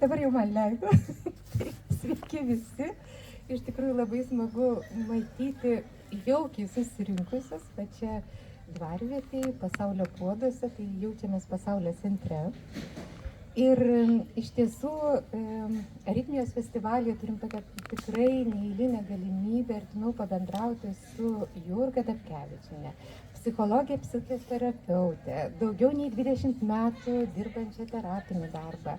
dabar jau man leido. Sveiki visi. Iš tikrųjų labai smagu matyti jaukiai susirinkusius, va čia dvarvietėje, pasaulio puoduose, tai jaučiamės pasaulio centre. Ir iš tiesų Aritmijos festivalyje turim tokią tikrai neeilinę galimybę artimiau pabendrauti su Jurga Dapkevičiene, psichologė, psichoterapeutė, daugiau nei 20 metų dirbančią terapinį darbą.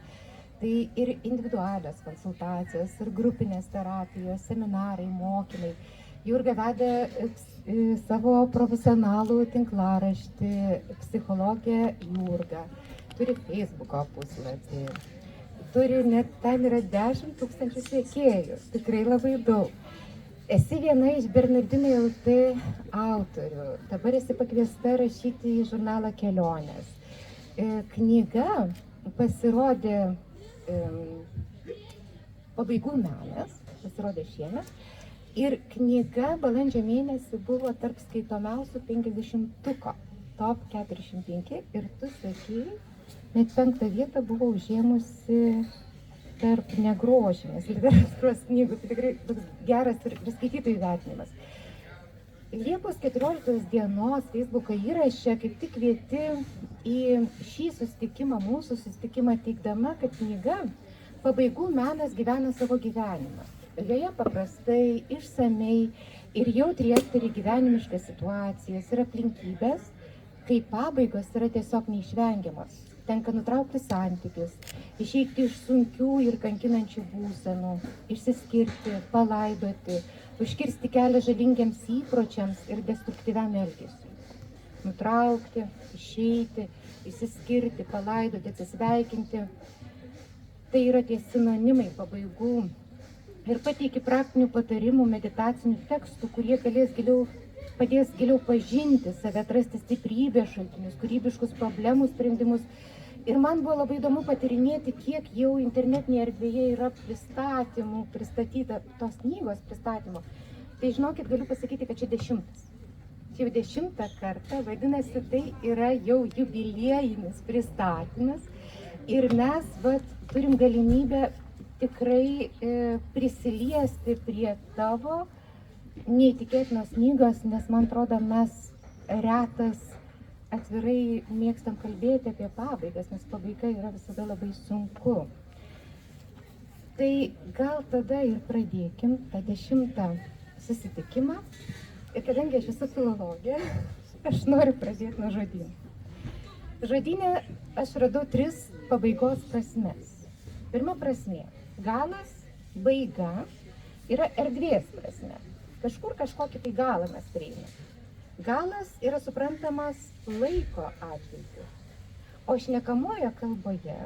Tai ir individualios konsultacijos, ir grupinės terapijos, seminarai, mokymai. Jurga vedė savo profesionalų tinklaraštį Psichologė Jurga. Turi Facebooko puslapį. Net ten yra 10 000 sekėjų. Tikrai labai daug. Esi viena iš Bernardinai LT autorių. Dabar esi pakviesta rašyti į žurnalą Kelionės. Knyga pasirodė Pabaigų menas, pasirodė šiemet. Ir knyga balandžio mėnesį buvo tarp skaitomiausių 50-tuko, top 45. Ir tu sakei, net 5. vietą buvo užėmusi tarp negrožinės literatūros knygų. Tai tikrai toks geras ir skaitytojų vertinimas. Liepos 14 dienos Facebooko įraše kaip tik kvieti į šį susitikimą, mūsų susitikimą, teigdama, kad knyga Pabaigų menas gyvena savo gyvenimą. Joje paprastai, išsamei ir jautriai aptari gyvenimiškas situacijas ir aplinkybės, kai pabaigos yra tiesiog neišvengiamos. Tenka nutraukti santykius, išeiti iš sunkių ir kankinančių būsenų, išsiskirti, palaidoti, užkirsti kelią žalingiems įpročiams ir destruktyviam elgesiui. Nutraukti, išeiti, išsiskirti, palaidoti, atsisveikinti. Tai yra tie sinonimai pabaigų. Ir pateiki praktinių patarimų, meditacinių tekstų, kurie padės giliau pažinti save, atrasti stiprybės šaltinius, kūrybiškus problemų sprendimus. Ir man buvo labai įdomu patyrinėti, kiek jau internetinėje erdvėje yra pristatymų, pristatyta tos knygos pristatymo. Tai žinokit, galiu pasakyti, kad čia 10. Čia jau 10 kartą, vadinasi, tai yra jau jubiliejinis pristatymas. Ir mes turim galimybę tikrai prisiliesti prie tavo neįtikėtinos knygos, nes man atrodo, mes retas atvirai mėgstam kalbėti apie pabaigas, nes pabaiga yra visada labai sunku. Tai gal tada ir pradėkim tą 10. susitikimą. Ir kadangi aš esu filologė, aš noriu pradėti nuo žodyno. Žodyne aš radau 3 pabaigos prasmes. Pirma prasmė – galas, baiga yra erdvės prasme. Kažkur kažkokį tai galą mes prieiname. Galas yra suprantamas laiko atžvilgiu. O šnekamoje kalboje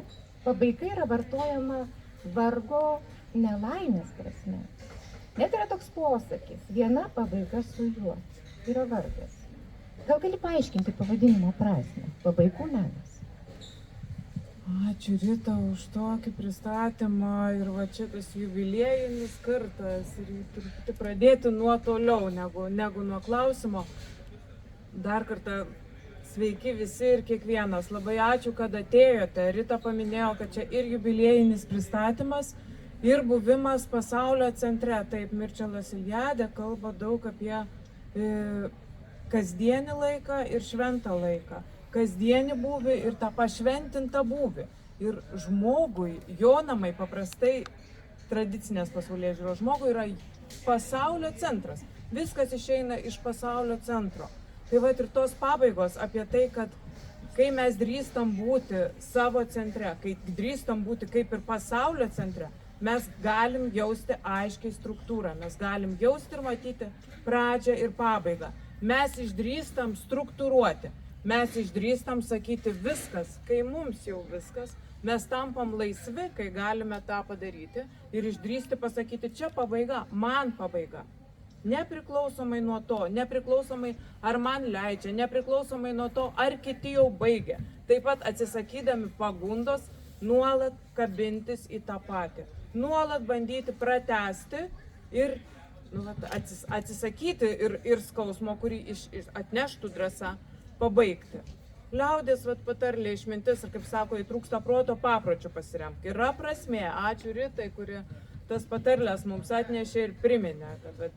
pabaiga yra vartojama vargo, nelaimės prasme. Net yra toks posakis – viena pabaiga su juo yra vargas. Gal gali paaiškinti pavadinimo prasmę – Pabaigų menas? Ačiū Rita už tokį pristatymą ir va čia tas jubiliejinis kartas ir truputį pradėti nuo toliau negu nuo klausimo. Dar kartą sveiki visi ir kiekvienas. Labai ačiū, kad atėjote. Rita paminėjo, kad čia ir jubiliejinis pristatymas, ir buvimas pasaulio centre. Taip, Mirčelas Iliadė kalba daug apie kasdienį laiką ir šventą laiką. Kasdienį būvį ir tą pašventintą būvį. Ir žmogui, jo namai paprastai tradicinės pasaulės žiūros, žmogui yra pasaulio centras. Viskas išeina iš pasaulio centro. Tai va ir tos pabaigos apie tai, kad kai mes drįstam būti savo centre, kai drįstam būti kaip ir pasaulio centre, mes galim jausti aiškiai struktūrą, mes galim jausti ir matyti pradžią ir pabaigą. Mes išdrįstam struktūruoti. Mes išdrįstam sakyti viskas, kai mums jau viskas, mes tampam laisvi, kai galime tą padaryti ir išdrįsti pasakyti, čia pabaiga, man pabaiga. Nepriklausomai nuo to, nepriklausomai ar man leidžia, nepriklausomai nuo to, ar kiti jau baigia. Taip pat atsisakydami pagundos nuolat kabintis į tą patį. Nuolat bandyti pratęsti ir atsisakyti ir skausmo, kurį atneštų drąsa, pabaigti. Liaudės patarlė, išmintis ir, kaip sako, įtrūksta proto, papročių pasiremk. Yra prasmė, ačiū Ritai, kuri tas patarlės mums atnešė ir priminė, kad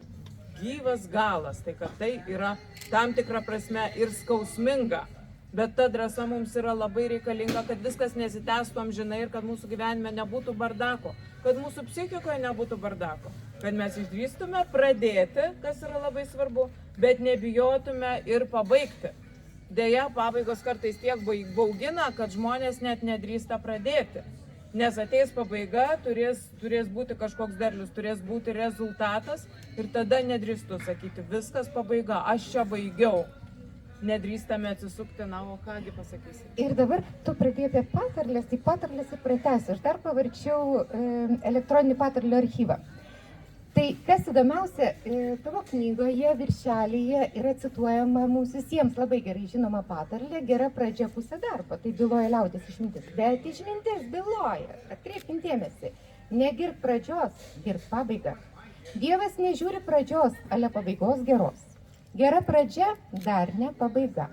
gyvas galas, tai kad tai yra tam tikra prasme ir skausminga. Bet ta drąsa mums yra labai reikalinga, kad viskas nesitęstų amžinai ir kad mūsų gyvenime nebūtų bardako, kad mūsų psichikoje nebūtų bardako, kad mes išdrįstume pradėti, kas yra labai svarbu, bet nebijotume ir pabaigti. Deja, pabaigos kartais tiek baugina, kad žmonės net nedrįsta pradėti. Nes ateis pabaiga, turės būti kažkoks derlius, turės būti rezultatas ir tada nedrįstu sakyti, viskas pabaiga, aš čia baigiau. Nedrįstame atsisukti, na, o kągi pasakysi. Ir dabar tu pradėjai apie patarlės, tai patarlės ir pratęsiu. Aš dar pavarčiau elektroninį patarlių archyvą. Tai kas įdomiausia, tavo knygoje viršelyje yra cituojama mums visiems labai gerai žinoma patarlė, gera pradžia pusė darbo. Tai byloja liaudės išmintis. Bet išmintis byloja, atkreipkim dėmesį, negirk pradžios, girk pabaigą. Dievas nežiūri pradžios, ale pabaigos geros. Gera pradžia dar ne pabaiga.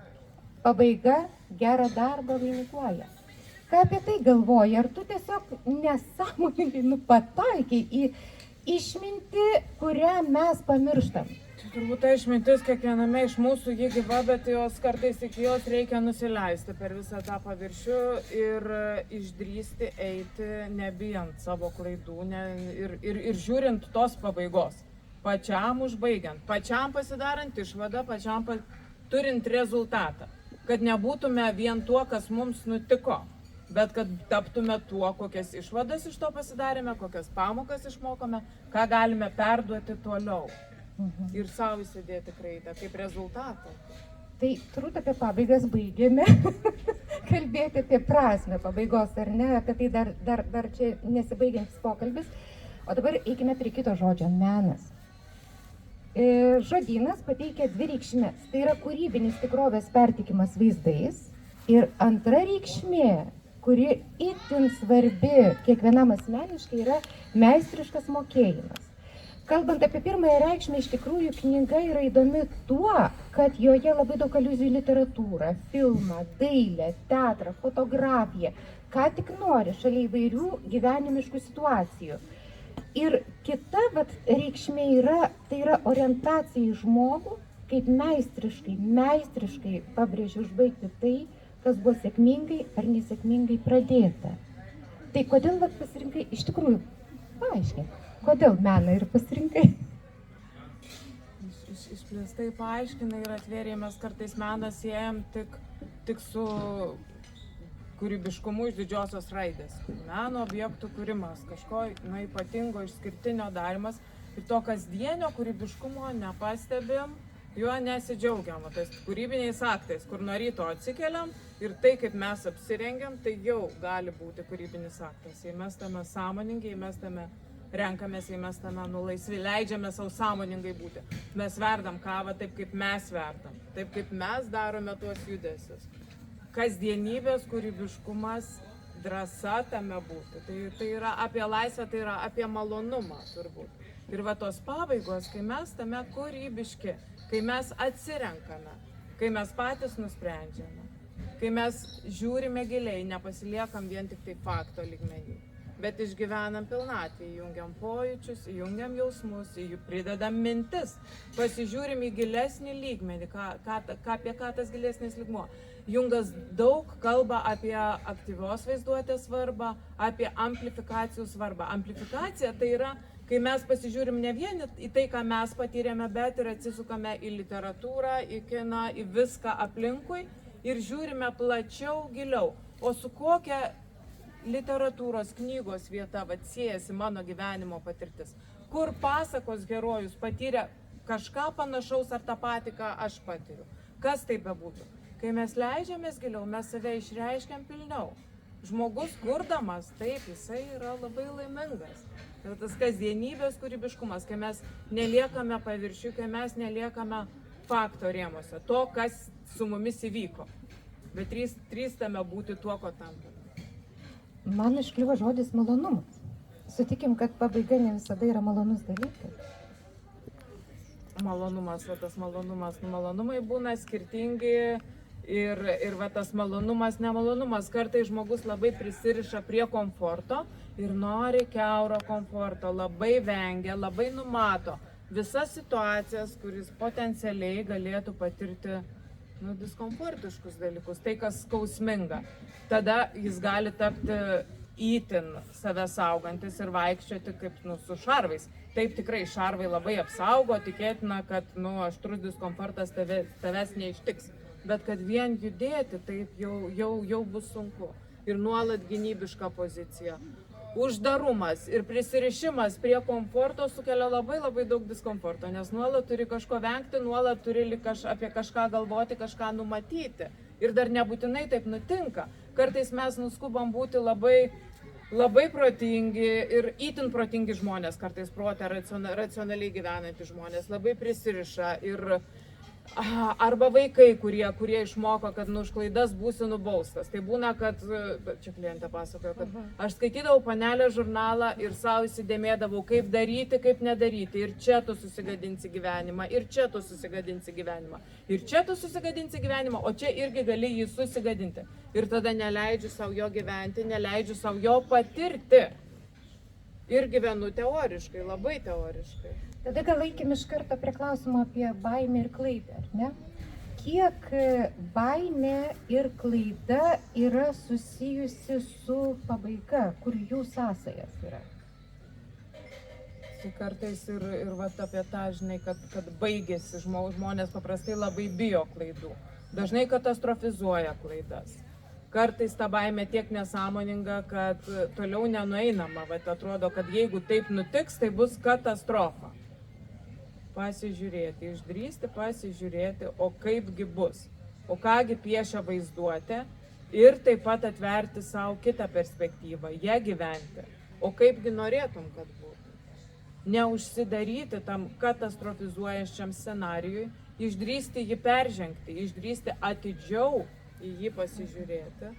Pabaiga gerą darbą vainikuoja. Ką apie tai galvoji? Ar tu tiesiog nesąmoningai pataikai į išmintį, kurią mes pamirštam? Tai turbūt ta išmintis kiekviename iš mūsų jį gyva, bet jos kartais iki jos reikia nusileisti per visą tą paviršių ir išdrįsti eiti, nebijant savo klaidų ir žiūrint tos pabaigos. Pačiam užbaigiant, pačiam pasidarant išvadą, pačiam turint rezultatą. Kad nebūtume vien tuo, kas mums nutiko, bet kad taptume tuo, kokias išvadas iš to pasidarėme, kokias pamokas išmokome, ką galime perduoti toliau. Ir savo įsidėti kraitę kaip rezultatą. Tai turbūt apie pabaigas baigėme kalbėti apie prasmę pabaigos, ar ne? Apie tai dar čia nesibaigiantis pokalbis. O dabar eikime prie kito žodžio – menas. Žodynas pateikia dvi reikšmės. Tai yra kūrybinis tikrovės perteikimas vaizdais. Ir antra reikšmė, kuri itin svarbi kiekvienam asmeniškai, yra meistriškas mokėjimas. Kalbant apie pirmąją reikšmę, iš tikrųjų knyga yra įdomi tuo, kad joje labai daug aliuzijų į literatūrą, filmą, dailę, teatrą, fotografiją, ką tik nori šalia įvairių gyvenimiškų situacijų. Ir kita reikšmė tai yra orientacija į žmogų, kaip meistriškai pabrėžia užbaigti tai, kas buvo sėkmingai ar nesėkmingai pradėta. Tai kodėl pasirinkai, iš tikrųjų, paaiškink, kodėl meną ir pasirinkai? Išplėstai paaiškinai ir atvėrė, mes kartais meną siejam tik su kūrybiškumu iš didžiosios raidės. Meno objektų kūrimas, kažko ypatingo, išskirtinio darimas ir to kasdienio kūrybiškumo nepastebim, juo nesidžiaugiam. Tais kūrybiniais aktais, kur nuo ryto atsikeliam ir tai, kaip mes apsirengiam, tai jau gali būti kūrybinis aktas. Jei mes tame sąmoningai, jei mes tame renkamės, jei mes tame laisvi, leidžiame savo sąmoningai būti. Mes verdam kavą taip, kaip mes verdam, taip, kaip mes darome tuos judesius. Kasdienybės, kūrybiškumas, drąsa tame būti. Tai yra apie laisvę, tai yra apie malonumą turbūt. Ir tos pabaigos, kai mes tame kūrybiški, kai mes atsirenkame, kai mes patys nusprendžiame, kai mes žiūrime giliai, nepasiliekam vien tik tai fakto lygmenį, bet išgyvenam pilnatvę, įjungiam pojūčius, įjungiam jausmus, pridedam mintis, pasižiūrim į gilesnį lygmenį, apie ką tas gilesnis lygmuo. Jungas daug kalba apie aktyvios vaizduotės svarbą, apie amplifikacijų svarbą. Amplifikacija tai yra, kai mes pasižiūrim ne vien į tai, ką mes patyrėme, bet ir atsisukame į literatūrą, į kiną, į viską aplinkui ir žiūrime plačiau, giliau. O su kokia literatūros knygos vieta siejasi mano gyvenimo patirtis? Kur pasakos herojus patyrė kažką panašaus ar tą patį, ką aš patiriu? Kas tai bebūtų? Kai mes leidžiamės giliau, mes save išreiškiam pilniau. Žmogus kurdamas, taip, jisai yra labai laimingas. Tai tas kasdienybės kūrybiškumas, kai mes neliekame paviršių, kai mes neliekame fakto rėmuose, to, kas su mumis įvyko. Bet drįstame būti tuo, ko tampame. Man iškliuvo žodis malonumas. Sutikim, kad pabaiga ne visada yra malonus dalykas. Malonumas, tas malonumas, malonumai būna skirtingi Ir va tas malonumas, nemalonumas, kartais žmogus labai prisiriša prie komforto ir nori kiauro komforto, labai vengia, labai numato visas situacijas, kuris potencialiai galėtų patirti diskomfortiškus dalykus, tai kas skausminga. Tada jis gali tapti įtin save saugantis ir vaikščioti kaip su šarvais. Taip tikrai šarvai labai apsaugo, tikėtina, kad aštrus diskomfortas tavęs neištiks. Bet kad vien judėti, taip jau bus sunku. Ir nuolat gynybiška pozicija. Uždarumas ir prisirišimas prie komforto sukelia labai daug diskomforto, nes nuolat turi kažko vengti, nuolat turi apie kažką galvoti, kažką numatyti. Ir dar nebūtinai taip nutinka. Kartais mes nuskubam būti labai protingi ir itin protingi žmonės, kartais prote racionaliai gyvenantys žmonės, labai prisiriša ir arba vaikai, kurie išmoko, kad už klaidas būsi nubaustas. Tai būna, kad, čia klientė pasakojo, kad aš skaitydavau panelę žurnalą ir savo įsidėmėdavau, kaip daryti, kaip nedaryti. Ir čia tu susigadinsi gyvenimą, ir čia tu susigadinsi gyvenimą, ir čia tu susigadinsi gyvenimą, o čia irgi gali jį susigadinti. Ir tada neleidžiu savo jo gyventi, neleidžiu savo jo patirti. Ir gyvenu teoriškai, labai teoriškai. Tada gal eikim iš karto prie klausimo apie baimę ir klaidą, ar ne? Kiek baimė ir klaida yra susijusi su pabaiga, kur jų sąsajas yra? Kartais ir vat apie tą, žinai, kad baigėsi, žmonės paprastai labai bijo klaidų. Dažnai katastrofizuoja klaidas. Kartais ta baimė tiek nesąmoninga, kad toliau nenueinama. Vat atrodo, kad jeigu taip nutiks, tai bus katastrofa. Pasižiūrėti, išdrįsti pasižiūrėti, o kaipgi bus, o kągi piešia vaizduotė ir taip pat atverti savo kitą perspektyvą, ją gyventi, o kaipgi norėtum, kad būtų. Neužsidaryti tam katastrofizuojančiam scenarijui, išdrįsti jį peržengti, išdrįsti atidžiau į jį pasižiūrėti,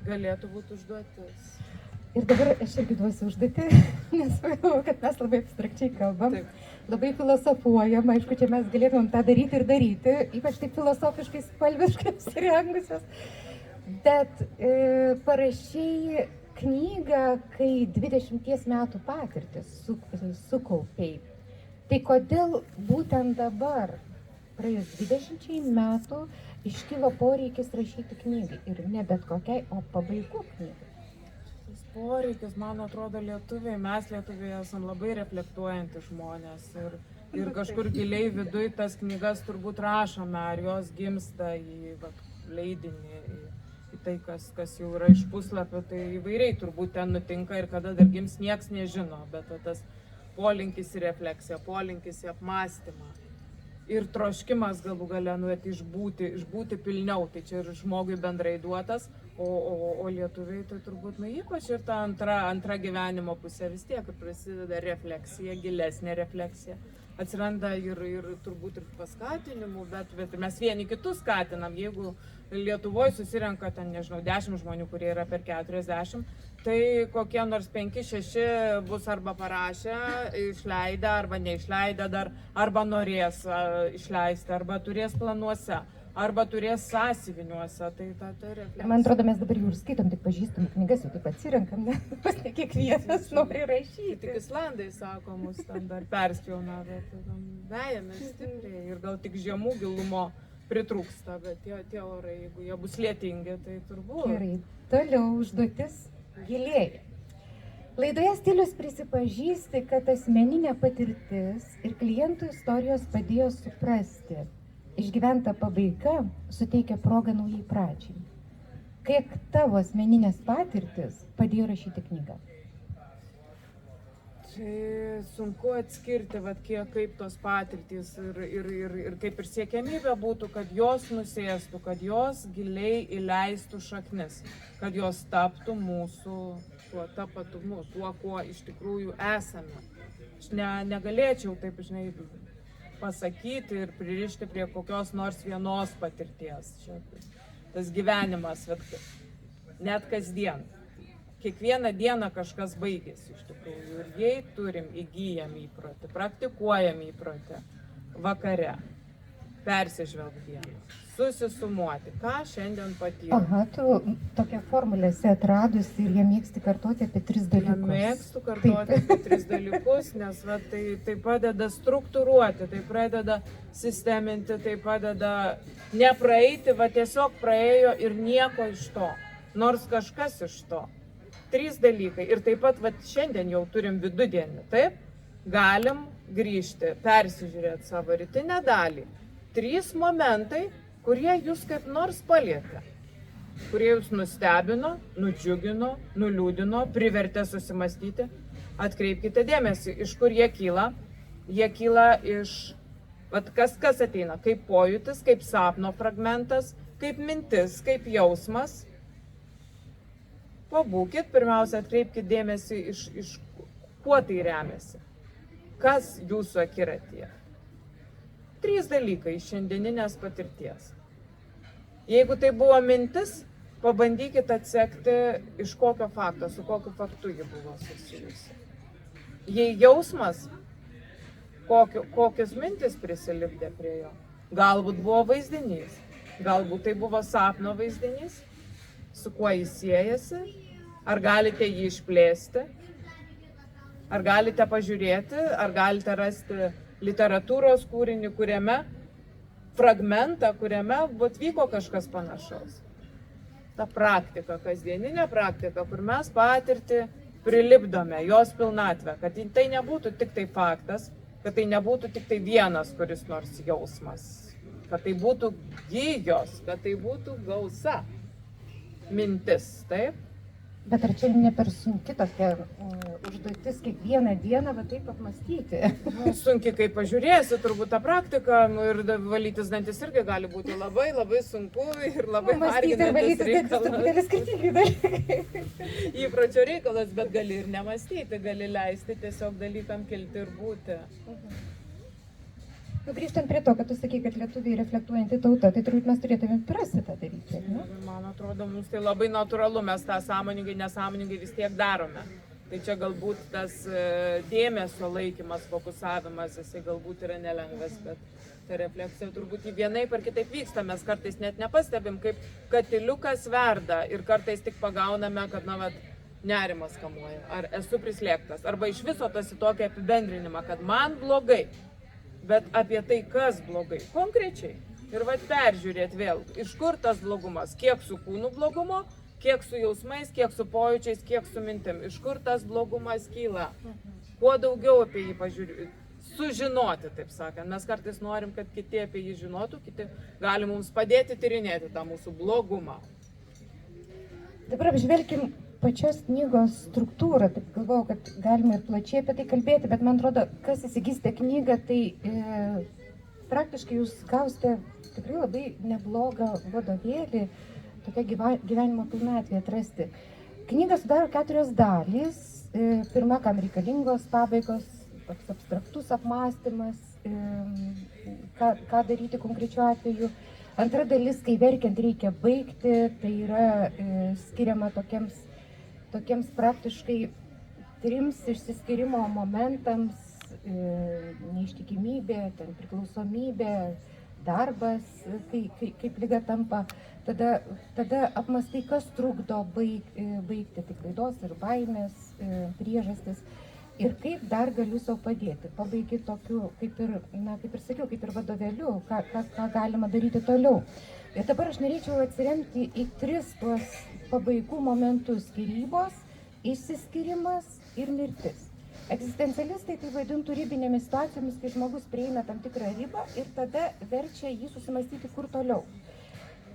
galėtų būti užduotis. Ir dabar aš irgi duosiu užduotį, nes manau, kad mes labai abstrakčiai kalbam, labai filosofuojam, aišku, čia mes galėtumėm tą daryti ir daryti, ypač taip filosofiškai spalviškai apsirengusios. Bet parašei knygą, kai 20 metų patirtis sukaupiai. Tai kodėl būtent dabar, praėjus 20 metų, iškilo poreikis rašyti knygai ir ne bet kokiai, o pabaigų knygai? Poreikis, man atrodo, mes lietuviai esam labai reflektuojantys žmonės ir kažkur giliai viduj tas knygas turbūt rašome, ar jos gimsta į leidinį, į tai, kas jau yra iš puslapio, tai įvairiai turbūt ten nutinka ir kada dar gims, nieks nežino, bet tas polinkis į refleksiją, polinkis į apmąstymą ir troškimas galų gale išbūti pilniau, tai čia ir žmogui bendrai duotas, o lietuviai tai turbūt ypač ir ta antra gyvenimo pusė vis tiek prasideda refleksija, gilesnė refleksija. Atsiranda ir turbūt ir paskatinimų, bet mes vieni kitus skatinam. Jeigu Lietuvoje susirenka ten, nežinau, 10 žmonių, kurie yra per 40, tai kokie nors 5-6 bus arba parašę, išleidę, arba neišleidę dar, arba norės išleisti, arba turės planuose, arba turės sąsiuviniuose. Tai refleksija. Man atrodo, mes dabar jau ir skaitom, tik pažįstam knygas, jau taip atsirenkam, nes ne kiekvienas nori rašyti. Tik islandai, sako, mus ten dar perspjauna, bet vejame stipriai ir gal tik žemų gilumo pritrūksta, bet tie orai, jeigu jie bus lietingi, tai turbūt. Gerai, toliau užduotis gilėja. Laidoje Stilius prisipažįsti, kad asmeninė patirtis ir klientų istorijos padėjo suprasti. Išgyventa pabaiga suteikia progą naujai pradžiai. Kiek tavo asmeninės patirtis padėjo rašyti knygą? Tai sunku atskirti, kaip tos patirtys ir kaip ir siekiamybė būtų, kad jos nusėstų, kad jos giliai įleistų šaknis, kad jos taptų mūsų tuo tapatumu, tuo, kuo iš tikrųjų esame. Aš negalėčiau taip, žinai, pasakyti ir pririšti prie kokios nors vienos patirties. Čia tas gyvenimas, net kasdien. Kiekvieną dieną kažkas baigėsi iš tikrųjų. Ir jei įgyjam įprotį, praktikuojam įprotį vakare, persižvelgti dieną, susisumuoti, ką šiandien patyrė. Aha, tu tokią formulę esi atradusi ir ją mėgsti kartoti apie 3 dalykus. Mėgstu kartuoti apie 3 dalykus, nes va, tai padeda struktūruoti, tai pradeda sisteminti, tai padeda nepraeiti, va tiesiog praėjo ir nieko iš to, nors kažkas iš to. 3 dalykai. Ir taip pat va, šiandien jau turim vidudienį, taip? Galim grįžti, persižiūrėti savo rytinę dalį. 3 momentai, kurie jūs kaip nors palietė, kurie jūs nustebino, nudžiugino, nuliūdino, privertė susimastyti. Atkreipkite dėmesį, iš kur jie kyla. Jie kyla iš, vat kas ateina, kaip pojūtis, kaip sapno fragmentas, kaip mintis, kaip jausmas. Pabūkit, pirmiausia, atkreipkite dėmesį, iš kuo tai remiasi. Kas jūsų akiratyje. 3 dalykai iš šiandieninės patirties. Jeigu tai buvo mintis, pabandykite atsekti, iš kokio fakto, su kokiu faktu ji buvo susijusi. Jei jausmas, kokios mintis prisilipdė prie jo. Galbūt buvo vaizdinys, galbūt tai buvo sapno vaizdinys, su kuo jis siejasi, ar galite jį išplėsti, ar galite pažiūrėti, ar galite rasti literatūros kūrinį, fragmentą, kuriame vyko kažkas panašaus. Ta praktika, kasdieninė praktika, kur mes patirtį prilipdome, jos pilnatvę, kad tai nebūtų tik tai faktas, kad tai nebūtų tik tai vienas kuris nors jausmas, kad tai būtų gijos, kad tai būtų gausa. Mintis, taip? Bet ar čia ne per sunki tokia užduotis kiekvieną dieną va taip apmastyti? Sunkiai, kaip pažiūrėsi, turbūt tą praktiką, ir valytis dantis irgi gali būti labai, labai sunku ir labai varginantis reikalas. Truputėlį skirtingi dalykai. Įpročio reikalas, bet gali ir nemastyti, gali leisti tiesiog dalykam kilti ir būti. Grįžtant prie to, kad tu sakai, kad lietuviai reflektuojanti tauta, tai turbūt mes turėtume prasti tą daryti, ne? Man atrodo, mums tai labai natūralu, mes tą sąmoningai, nesąmoningai vis tiek darome. Tai čia galbūt tas dėmesio laikymas, fokusavimas, jisai galbūt yra nelengvas, bet ta refleksija turbūt į vienaip ar kitaip vyksta. Mes kartais net nepastebim, kaip katiliukas verda ir kartais tik pagauname, kad, nerimas kamuoja, ar esu prislėgtas, arba iš viso tas į tokį apibendrinimą, kad man blogai. Bet apie tai, kas blogai, konkrečiai. Ir peržiūrėt vėl, iš kur tas blogumas, kiek su kūnu blogumo, kiek su jausmais, kiek su pojūčiais, kiek su mintim, iš kur tas blogumas kyla. Kuo daugiau apie jį pažiūrėti, sužinoti, taip sakant. Mes kartais norim, kad kiti apie jį žinotų, kiti gali mums padėti tyrinėti tą mūsų blogumą. Dabar apžvelkim pačios knygos struktūrą, taip galvojau, kad galima ir plačiai apie tai kalbėti, bet man atrodo, kas įsigysite knygą, tai praktiškai jūs gausite tikrai labai neblogą vadovėlį, tokia gyvenimo pilnatvė atrasti. Knygą sudaro 4 dalys. Pirma, kam reikalingos pabaigos, toks abstraktus apmąstymas, ką daryti konkrečiu atveju. Antra dalis, kai verkiant reikia baigti, tai yra skiriama tokiems praktiškai 3 išsiskyrimo momentams, neištikimybė, priklausomybė, darbas, kaip liga tampa. Tada apmastai, kas trukdo baigti, tai klaidos ir baimės priežastis. Ir kaip dar galiu savo padėti. Pabaigi tokiu, kaip ir sakiau, kaip ir vadovėliu, ką galima daryti toliau. Ir dabar aš norėčiau atsiremti į 3 tuos pabaigų momentus: skyrybos, išsiskyrimas ir mirtis. Egzistencialistai tai vadintų ribinėmis situacijomis, kai žmogus prieina tam tikrą ribą ir tada verčia jį susimastyti, kur toliau.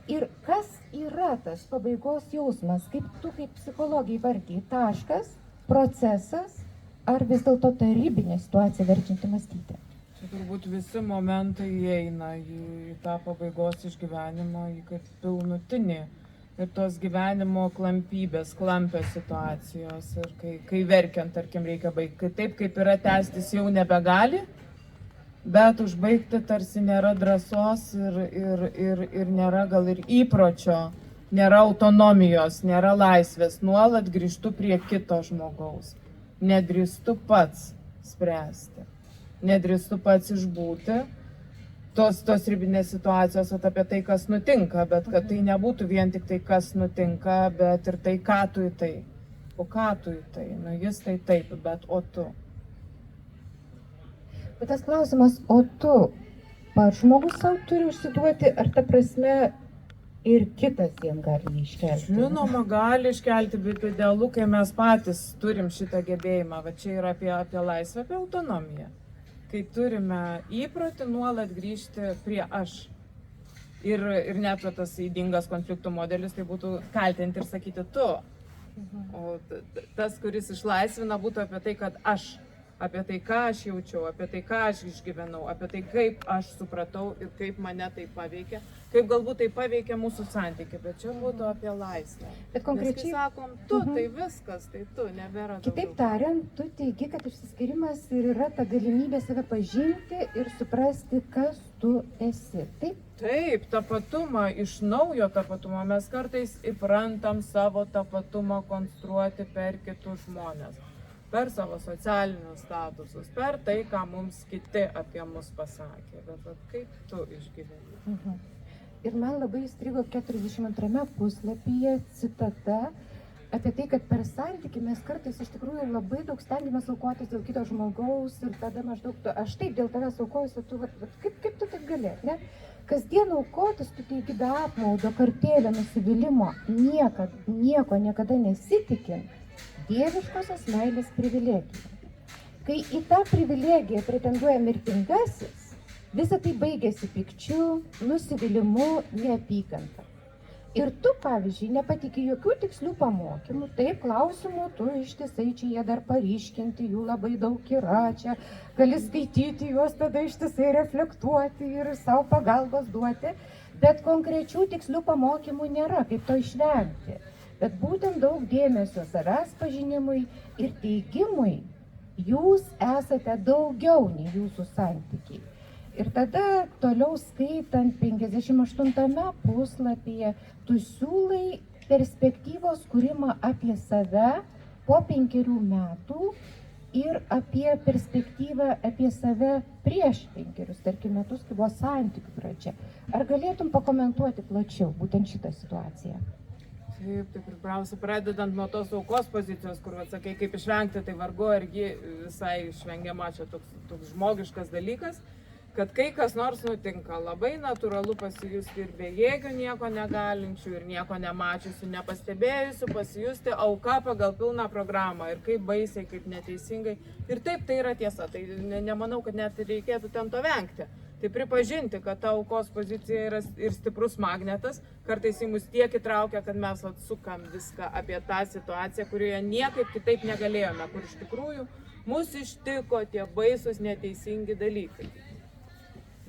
Ir kas yra tas pabaigos jausmas, kaip tu kaip psichologija įvardiji, taškas, procesas, ar vis dėlto ta ribinė situacija verčianti mąstyti? Čia turbūt visi momentai įeina į tą pabaigos išgyvenimą, į kaip pilnutinį. Ir tos gyvenimo klampybės, klampios situacijos. Ir kai verkiant, tarkim, reikia baigti. Taip, kaip yra, tęstis jau nebegali, bet užbaigti tarsi nėra drąsos ir nėra gal ir įpročio, nėra autonomijos, nėra laisvės. Nuolat grįžtu prie kito žmogaus. Nedrįstu pats spręsti, nedrįstu pats išbūti, tos ribinės situacijos, apie tai, kas nutinka, bet kad tai nebūtų vien tik tai, kas nutinka, bet ir tai, ką tu į tai. O ką tu į tai? Nu, jis tai taip, bet o tu? Bet tas klausimas, o tu, pats žmogus savo turi užsiduoti, ar ta prasme ir kitas jiem gali jį iškelti? Žinoma, gali iškelti, bet idealu, kai mes patys turim šitą gebėjimą. Va čia yra apie laisvę, apie autonomiją. Kai turime įprotį nuolat grįžti prie aš. Ir net tas įdingas konfliktų modelis, tai būtų kaltinti ir sakyti tu. O tas, kuris išlaisvina, būtų apie tai, kad aš. Apie tai, ką aš jaučiau, apie tai, ką aš išgyvenau, apie tai, kaip aš supratau ir kaip mane tai paveikia, kaip galbūt tai paveikia mūsų santykių, bet čia būtų apie laisvę. Bet konkrečiai... Nes kai sakom, tu, tai viskas, tai tu, nebėra daugiau. Kitaip tariant, tu teigi, kad išsiskyrimas ir yra ta galimybė save pažinti ir suprasti, kas tu esi. Taip? Taip, tapatumą, iš naujo tapatumą mes kartais įprantam savo tapatumą konstruoti per kitus žmonės. Per savo socialinius statusus, per tai, ką mums kiti apie mus pasakė. Bet kaip tu išgyveni? Ir man labai įstrigo 42 puslapyje citata apie tai, kad per santykį mes kartais iš tikrųjų labai daug stengiamės aukotis dėl kito žmogaus ir tada maždaug aš taip dėl tavęs aukojuosi, tu kaip tu taip gali, ne? Kasdien aukotis, tu teigi be apmaudo, kartėlio, nusivylimo, niekada nesitikint. Dieviškosios meilės privilegija. Kai į tą privilegiją pretenduoja mirtingasis, visa tai baigėsi pykčiu, nusivylimu, neapykanta. Ir tu, pavyzdžiui, nepatiki jokių tikslių pamokymų, taip klausimų, tu ištisai čia jie dar paryškinti, jų labai daug yra, čia gali skaityti juos, tada ištisai reflektuoti ir savo pagalbos duoti, bet konkrečių tikslių pamokymų nėra, kaip to išvengti. Bet būtent daug dėmesio savęs pažinimui ir teigimui, jūs esate daugiau nei jūsų santykiai. Ir tada toliau skaitant 58 puslapyje, tu siūlai perspektyvos kūrimą apie save po 5 metų ir apie perspektyvą apie save prieš 5, tarkim, metus, kai buvo santykių pradžia. Ar galėtum pakomentuoti plačiau būtent šitą situaciją? Taip, tai pirmiausia, pradedant nuo tos aukos pozicijos, kur atsakai, kaip išvengti, tai vargu, ar ji visai išvengiama, čia toks žmogiškas dalykas, kad kai kas nors nutinka, labai natūralu pasijusti ir bejėgių, nieko negalinčių, ir nieko nemačiusių, nepastebėjusių, pasijusti auka pagal pilną programą ir kaip baisiai, kaip neteisingai. Ir taip, tai yra tiesa, tai nemanau, kad net reikėtų ten to vengti. Tai pripažinti, kad ta aukos pozicija yra ir stiprus magnetas, kartais į mus tiek įtraukia, kad mes atsukam viską apie tą situaciją, kurioje niekaip kitaip negalėjome, kur iš tikrųjų mus ištiko tie baisus neteisingi dalykai.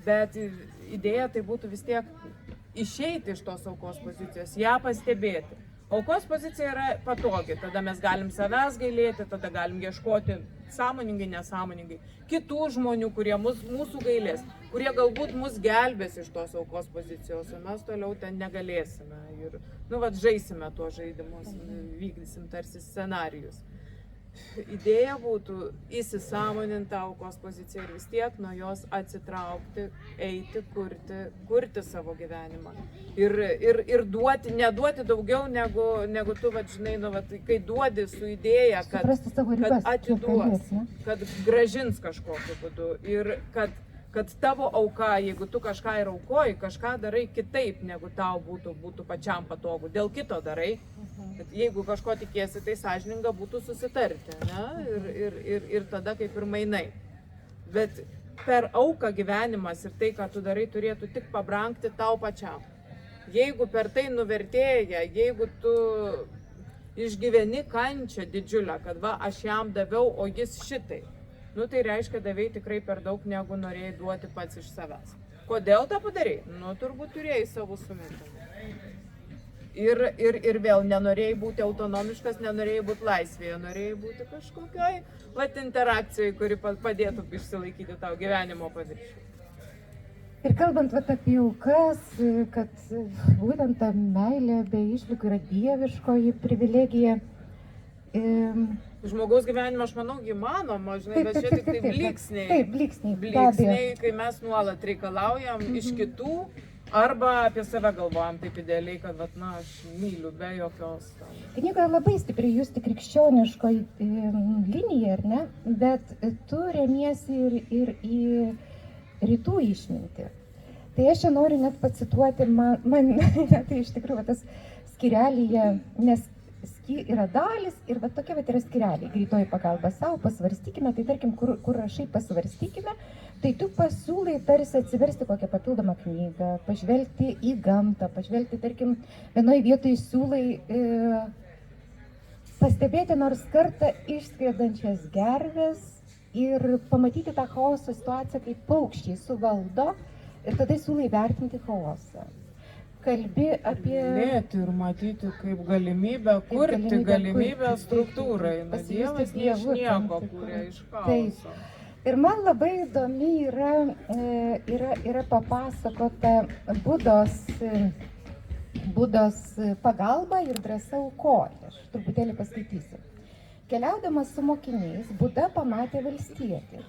Bet idėja tai būtų vis tiek išeiti iš tos aukos pozicijos, ją pastebėti. Aukos pozicija yra patogi, tada mes galim savęs gailėti, tada galim ieškoti sąmoningai, nesąmoningai kitų žmonių, kurie mūsų gailės, kurie galbūt mus gelbės iš tos aukos pozicijos, o mes toliau ten negalėsime ir, žaisime tuos žaidimus, vykdysim tarsi scenarijus. Idėja būtų įsisąmoninti aukos poziciją ir vis tiek nuo jos atsitraukti, eiti, kurti savo gyvenimą. Ir neduoti daugiau negu tu, kai duodi su idėja, kad atiduos, kad gražins kažkokiu būdu ir kad tavo auka, jeigu tu kažką ir aukoji, kažką darai kitaip, negu tau būtų pačiam patogu, dėl kito darai. Bet jeigu kažko tikėsi, tai sąžininga būtų susitarti, ne? Ir tada kaip ir mainai. Bet per auką gyvenimas ir tai, ką tu darai, turėtų tik pabrangti tau pačiam. Jeigu per tai nuvertėja, jeigu tu išgyveni kančią didžiulę, kad aš jam daviau, o jis šitai, tai reiškia, davei tikrai per daug, negu norėjai duoti pats iš savęs. Kodėl tą padarei? Turbūt turėjai savo sumetimų. Ir vėl nenorėjai būti autonomiškas, nenorėjai būti laisvėje, norėjai būti kažkokioj interakcijai, kuri padėtų išsilaikyti tau gyvenimo paviršių. Ir kalbant apie aukas, kad būtent ta meilė be išlygų yra dieviškoji privilegija, Žmogaus gyvenime, aš manau, įmanoma, žinai, bet čia tik tai blyksniai. Taip, blyksniai. be abejo. Blyksniai, kai mes nuolat reikalaujam iš kitų, arba apie save galvojam taip idealiai, kad, vat, na, aš myliu be jokios. Knygoje labai stipriai justi krikščioniško linija, ar ne? Bet tu remiesi ir į rytų išmintį. Tai aš čia noriu net pacituoti, man tai iš tikrųjų tas skirelyje, nes yra dalis ir va tokia va yra skireliai, greitoji pagalba savo, pasvarstykime, tai tarkim, kur rašai pasvarstykime, tai tu pasiūlai tarsi atsiversti kokią papildomą knygą, pažvelgti į gamtą, pažvelgti, tarkim, vienoje vietoje siūlai pastebėti nors kartą išskriedančias gerves ir pamatyti tą chaoso situaciją, kaip paukščiai suvaldo ir tada siūlai vertinti chaosą. Kalbi apie... Lėti ir matyti kaip galimybę kurti, galimybę struktūrai. Na, Dievas ne iš nieko kūrė, iš chaoso. Ir man labai įdomi yra papasakota Budos pagalba ir drąsa aukoti. Aš truputėlį paskaitysiu. Keliaudamas su mokiniais, Buda pamatė valstietį,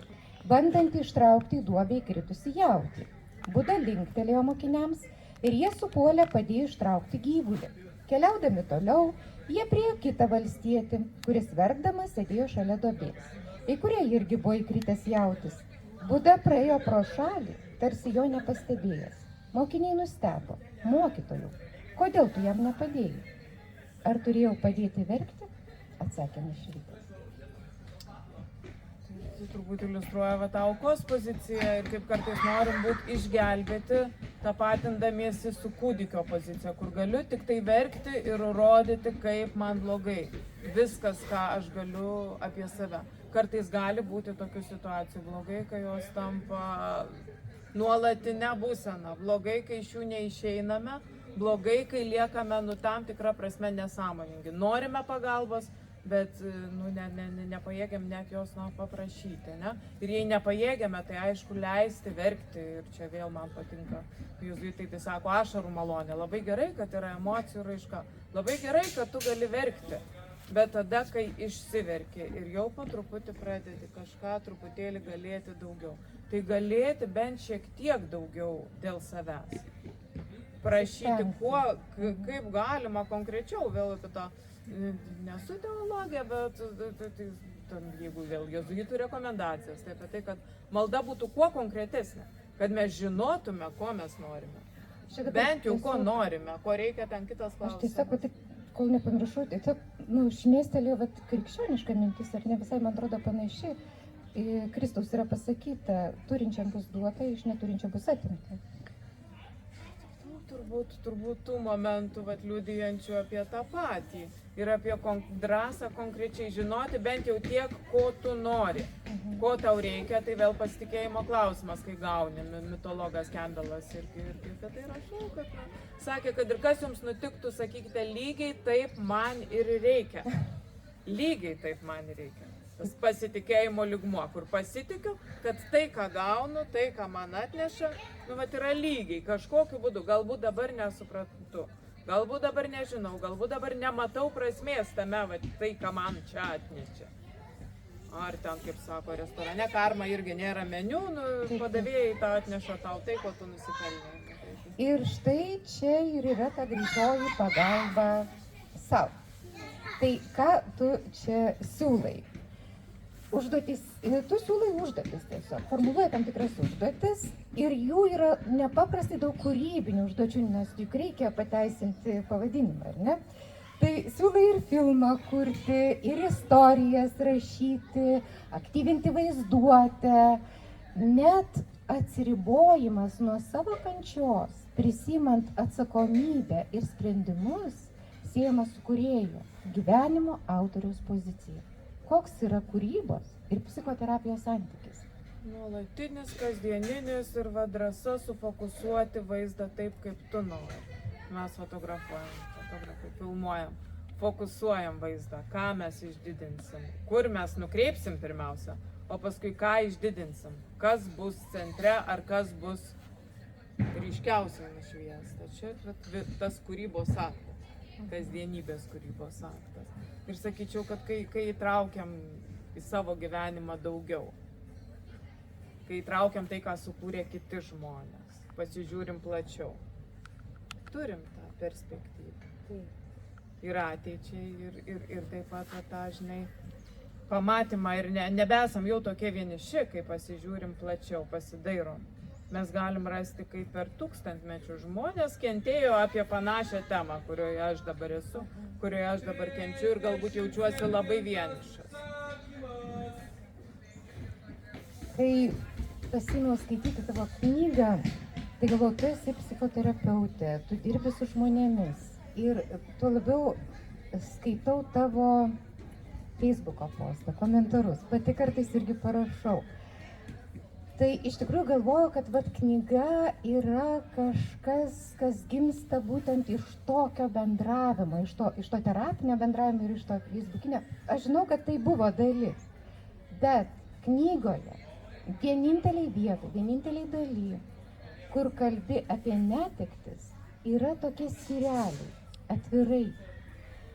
bandantį ištraukti į duobę įkritusį jautį. Buda linktelėjo mokiniams ir jie supuolė padėjo ištraukti gyvulį. Keliaudami toliau, jie priėjo kitą valstietį, kuris verkdamas sėdėjo šalia duobės, į kurią irgi buvo įkritęs jautis. Buda praėjo pro šalį, tarsi jo nepastebėjęs. Mokiniai nustebo. Mokytojau, kodėl tu jam nepadėjai? Ar turėjau padėti verkti? Atsakė Mišvydas. Tai turbūt iliustruoja va tą aukos poziciją ir kaip kartais norim būti išgelbėti, tapatindamiesi su kūdikio pozicija, kur galiu tik tai verkti ir rodyti, kaip man blogai. Viskas, ką aš galiu apie save. Kartais gali būti tokių situacijų blogai, kai jos tampa nuolatinė būsena. Blogai, kai iš jų neišeiname. Blogai, kai liekame tam tikrą prasme nesąmoningi. Norime pagalbos, bet nepajėgiam net jos paprašyti. Ne? Ir jei nepajėgiame, tai aišku leisti verkti. Ir čia vėl man patinka, jėzuitai tai sako, ašarų malonė. Labai gerai, kad yra emocijų raiška. Labai gerai, kad tu gali verkti. Bet tada, kai išsiverki ir jau po truputį pradedi kažką truputėlį galėti daugiau. Tai galėti bent šiek tiek daugiau dėl savęs. Prašyti kuo, kaip galima konkrečiau, vėl apie tą, nesu teologija, bet jeigu vėl jėzuitų rekomendacijas, tai apie tai, kad malda būtų kuo konkretesnė, kad mes žinotume, ko mes norime. Bent jau ko norime, ko reikia, ten kitas klausimas. Aš tiesiog, kol nepamiršau, tiesiog, šmėstelėjo krikščioniška mintis, ar ne visai, man atrodo, panaši. Kristaus yra pasakyta, turinčiam bus duota, iš neturinčio bus atimta. Turbūt tų momentų liudijančių apie tą patį ir apie drąsą konkrečiai žinoti bent jau tiek, ko tu nori, ko tau reikia, tai vėl pasitikėjimo klausimas, kai gauni. Mitologas Kembelas irgi apie tai rašau, kad sakė, kad ir kas jums nutiktų, sakykite, lygiai taip man ir reikia. Lygiai taip man ir reikia. Tas pasitikėjimo lygmuo, kur pasitikiu, kad tai, ką gaunu, tai, ką man atneša, yra lygiai, kažkokiu būdu. Galbūt dabar nesuprantu, galbūt dabar nežinau, galbūt dabar nematau prasmės tame, tai, ką man čia atnešia. Ar ten, kaip sako, restorane karma irgi nėra meniu, padavėjai tą atneša tau tai, ko tu nusipelnai. Ir štai čia ir yra ta greitoji pagalba savo. Tai ką tu čia siūlai? Užduotis, tu siūlai užduotis tiesiog, formuluoji tam tikras užduotis ir jų yra nepaprastai daug kūrybinių užduočių, nes juk reikia pateisinti pavadinimą, ar ne? Tai siūlai ir filmą kurti, ir istorijas rašyti, aktyvinti vaizduotę, net atsiribojimas nuo savo kančios, prisimant atsakomybę ir sprendimus, siejamas su kūrėjo, gyvenimo autoriaus pozicija. Koks yra kūrybos ir psichoterapijos santykis? Nuolatinis, kasdieninis ir drąsa sufokusuoti vaizdą taip, kaip tu nori. Mes fotografai filmuojam, fokusuojam vaizdą, ką mes išdidinsim, kur mes nukreipsim pirmiausia, o paskui ką išdidinsim, kas bus centre ar kas bus ryškiausiai nušviesta. Čia tas kūrybos aktas, kasdienybės kūrybos aktas. Ir sakyčiau, kad kai įtraukiam į savo gyvenimą daugiau, kai įtraukiam tai, ką sukūrė kiti žmonės, pasižiūrim plačiau, turim tą perspektyvą. Ir ateičiai, ir taip pat tą, žinai, pamatymą ir nebesam jau tokie vieniši, kai pasižiūrim plačiau, pasidairom. Mes galim rasti, kaip per tūkstantmečių žmonės kentėjo apie panašią temą, kurioje aš dabar esu, kurioje aš dabar kenčiu ir galbūt jaučiuosi labai vienišas. Kai pasimiau skaityti tavo knygą, tai galvoju, tu esi psichoterapeutė, tu dirbi su žmonėmis ir tuo labiau skaitau tavo Facebook'o postą, komentarus, pati kartais irgi parašau. Tai iš tikrųjų galvoju, kad knyga yra kažkas, kas gimsta būtent iš tokio bendravimo, iš to terapinio bendravimo ir iš to feisbukinio. Aš žinau, kad tai buvo dalis, bet knygoje vieninteliai vietai, vieninteliai daly, kur kalbi apie netektis, yra tokie skyreliai, atvirai.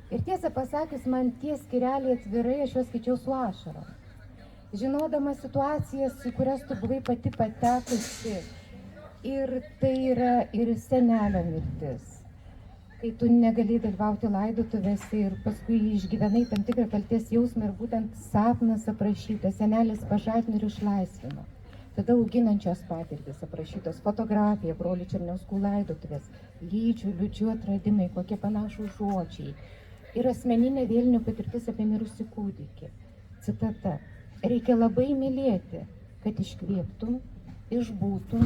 Ir tiesą pasakius, man tie skyreliai atvirai, aš juos skaičiau su ašarom. Žinodama situacijas, į kurias tu buvai pati patekusi. Ir tai yra ir senelio mirtis, kai tu negali dalyvauti laidotuvėse ir paskui išgyvenai tam tikrą kaltės jausmą ir būtent sapnas aprašytas, senelis pažadino ir išlaisvino. Tada auginančios patirtis aprašytos, fotografija, brolių Černiauskų laidotuvės, liūdžių atradimai, kokie panašūs žodžiai. Ir asmeninė vėlinių patirtis apie mirusį kūdikį. Citata. Reikia labai mylėti, kad iškvėptum, išbūtum,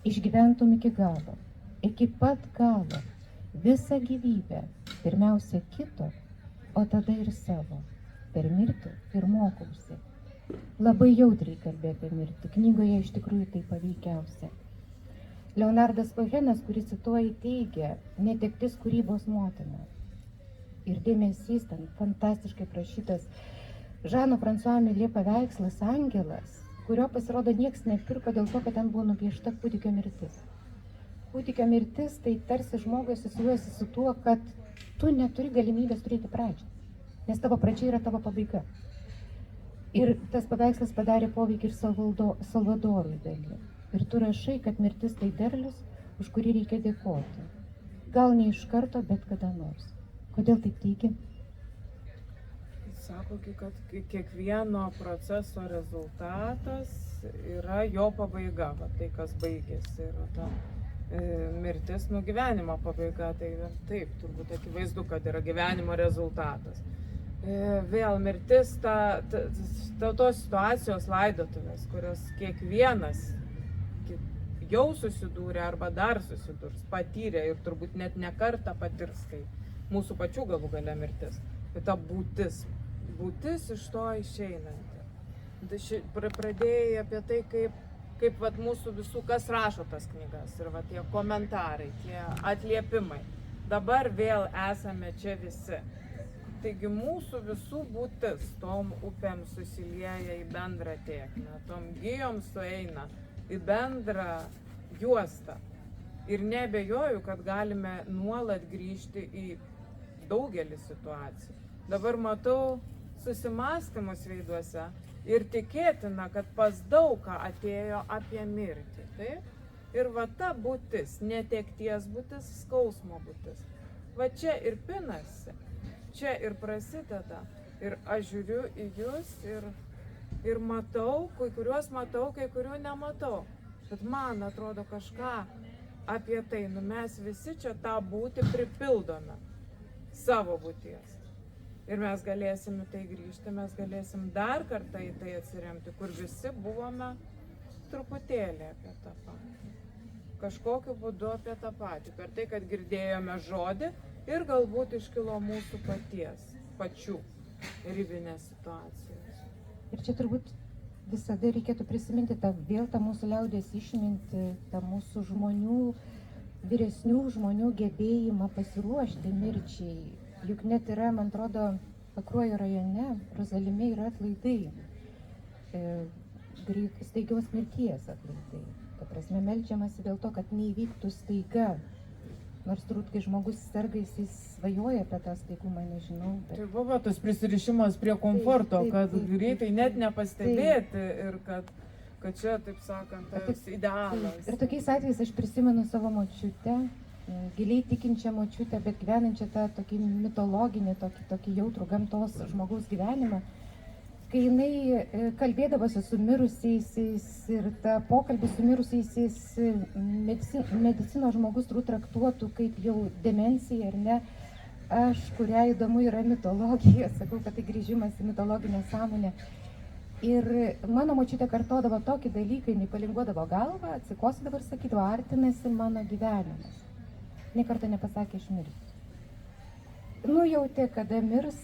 išgyventum iki galo. Iki pat galo. Visą gyvybę. Pirmiausia kito, o tada ir savo. Per mirtį ir mokausi. Labai jautriai kalbė apie mirtį. Knygoje iš tikrųjų tai paveikiausia. Leonardas Kohenas, kuris cituoja, teigia, netektis kūrybos motina. Ir dėmesys ten fantastiškai prašytas Žano François Milė paveikslas Angelas, kurio pasirodo nieks nepirko dėl to, kad ten buvo nupiešta kūdikio mirtis. Kūdikio mirtis tai tarsi žmogui asocijuojasi su tuo, kad tu neturi galimybės turėti pradžią, nes tavo pradžia yra tavo pabaiga. Ir tas paveikslas padarė poveikį ir Salvadorui Dali. Ir tu rašai, kad mirtis tai derlius, už kurį reikia dėkoti. Gal ne iš karto, bet kada nors. Kodėl taip teigi? Sako, kad kiekvieno proceso rezultatas yra jo pabaiga, tai kas baigėsi, yra ta mirtis, gyvenimo pabaiga, tai taip, turbūt akivaizdu, kad yra gyvenimo rezultatas. Vėl mirtis, tos situacijos laidotuvės, kurios kiekvienas jau susidūrė arba dar susidurs, patyrė ir turbūt net ne kartą patirs, kai mūsų pačių galų gale mirtis. Tai ta būtis iš to išeinanti. Pradėjai apie tai, kaip mūsų visų, kas rašo tas knygas ir tie komentarai, tie atliepimai. Dabar vėl esame čia visi. Taigi mūsų visų būtis tom upėm susilieja į bendrą tėkmę, tom gijom sueina į bendrą juostą. Ir neabejoju, kad galime nuolat grįžti į daugelį situacijų. Dabar matau susimąstymus veiduose ir tikėtina, kad pas daugą atėjo apie mirtį. Taip? Ir ta būtis, netekties būtis, skausmo būtis. Čia ir pinasi, čia ir prasideda. Ir aš žiūriu į jūs ir matau, kai kuriuos matau, kai kurių nematau. Bet man atrodo kažką apie tai, mes visi čia tą būtį pripildome savo būties. Ir mes galėsim į tai grįžti, mes galėsim dar kartą į tai atsiremti, kur visi buvome truputėlį apie tą patį. Kažkokiu būdu apie tą patį. Per tai, kad girdėjome žodį ir galbūt iškilo mūsų pačių ribinės situacijos. Ir čia turbūt visada reikėtų prisiminti tą mūsų liaudies išmintį, tą mūsų žmonių, vyresnių žmonių gebėjimą pasiruošti mirčiai. Juk net yra, man atrodo, Pakruojo rajone, Rozalime yra atlaidai, staigios mirties atlaidai. Ta prasme, meldžiamasi dėl to, kad neįvyktų staiga Nors turbūt, kai žmogus serga, jis svajoja apie tą staigumą, nežinau. Bet... Tai buvo tas prisirišimas prie komforto, Taip, kad taip, greitai taip, net taip. nepastebėti ir kad čia, taip sakant, tas idealas. Ir tokiais atvejais aš prisimenu savo močiutę, giliai tikinčią močiutę, bet gyvenančią tą tokį mitologinį, tokį jautrų gamtos žmogaus gyvenimą. Kai jinai kalbėdavosi su mirusiaisiais ir tą pokalbį su mirusiaisiais medicinos žmogus turbūt traktuotų kaip jau demencija ar ne, aš, kurią įdomu yra mitologija, sakau, kad tai grįžimas į mitologinę sąmonę. Ir mano močiutė kartodavo tokį dalyką, jinai palinguodavo galvą, atsikosėdavo ir sakydavo, artinasi mano gyvenimas. Nė kartą nepasakė aš mirsiu. Nujautė, kada mirs,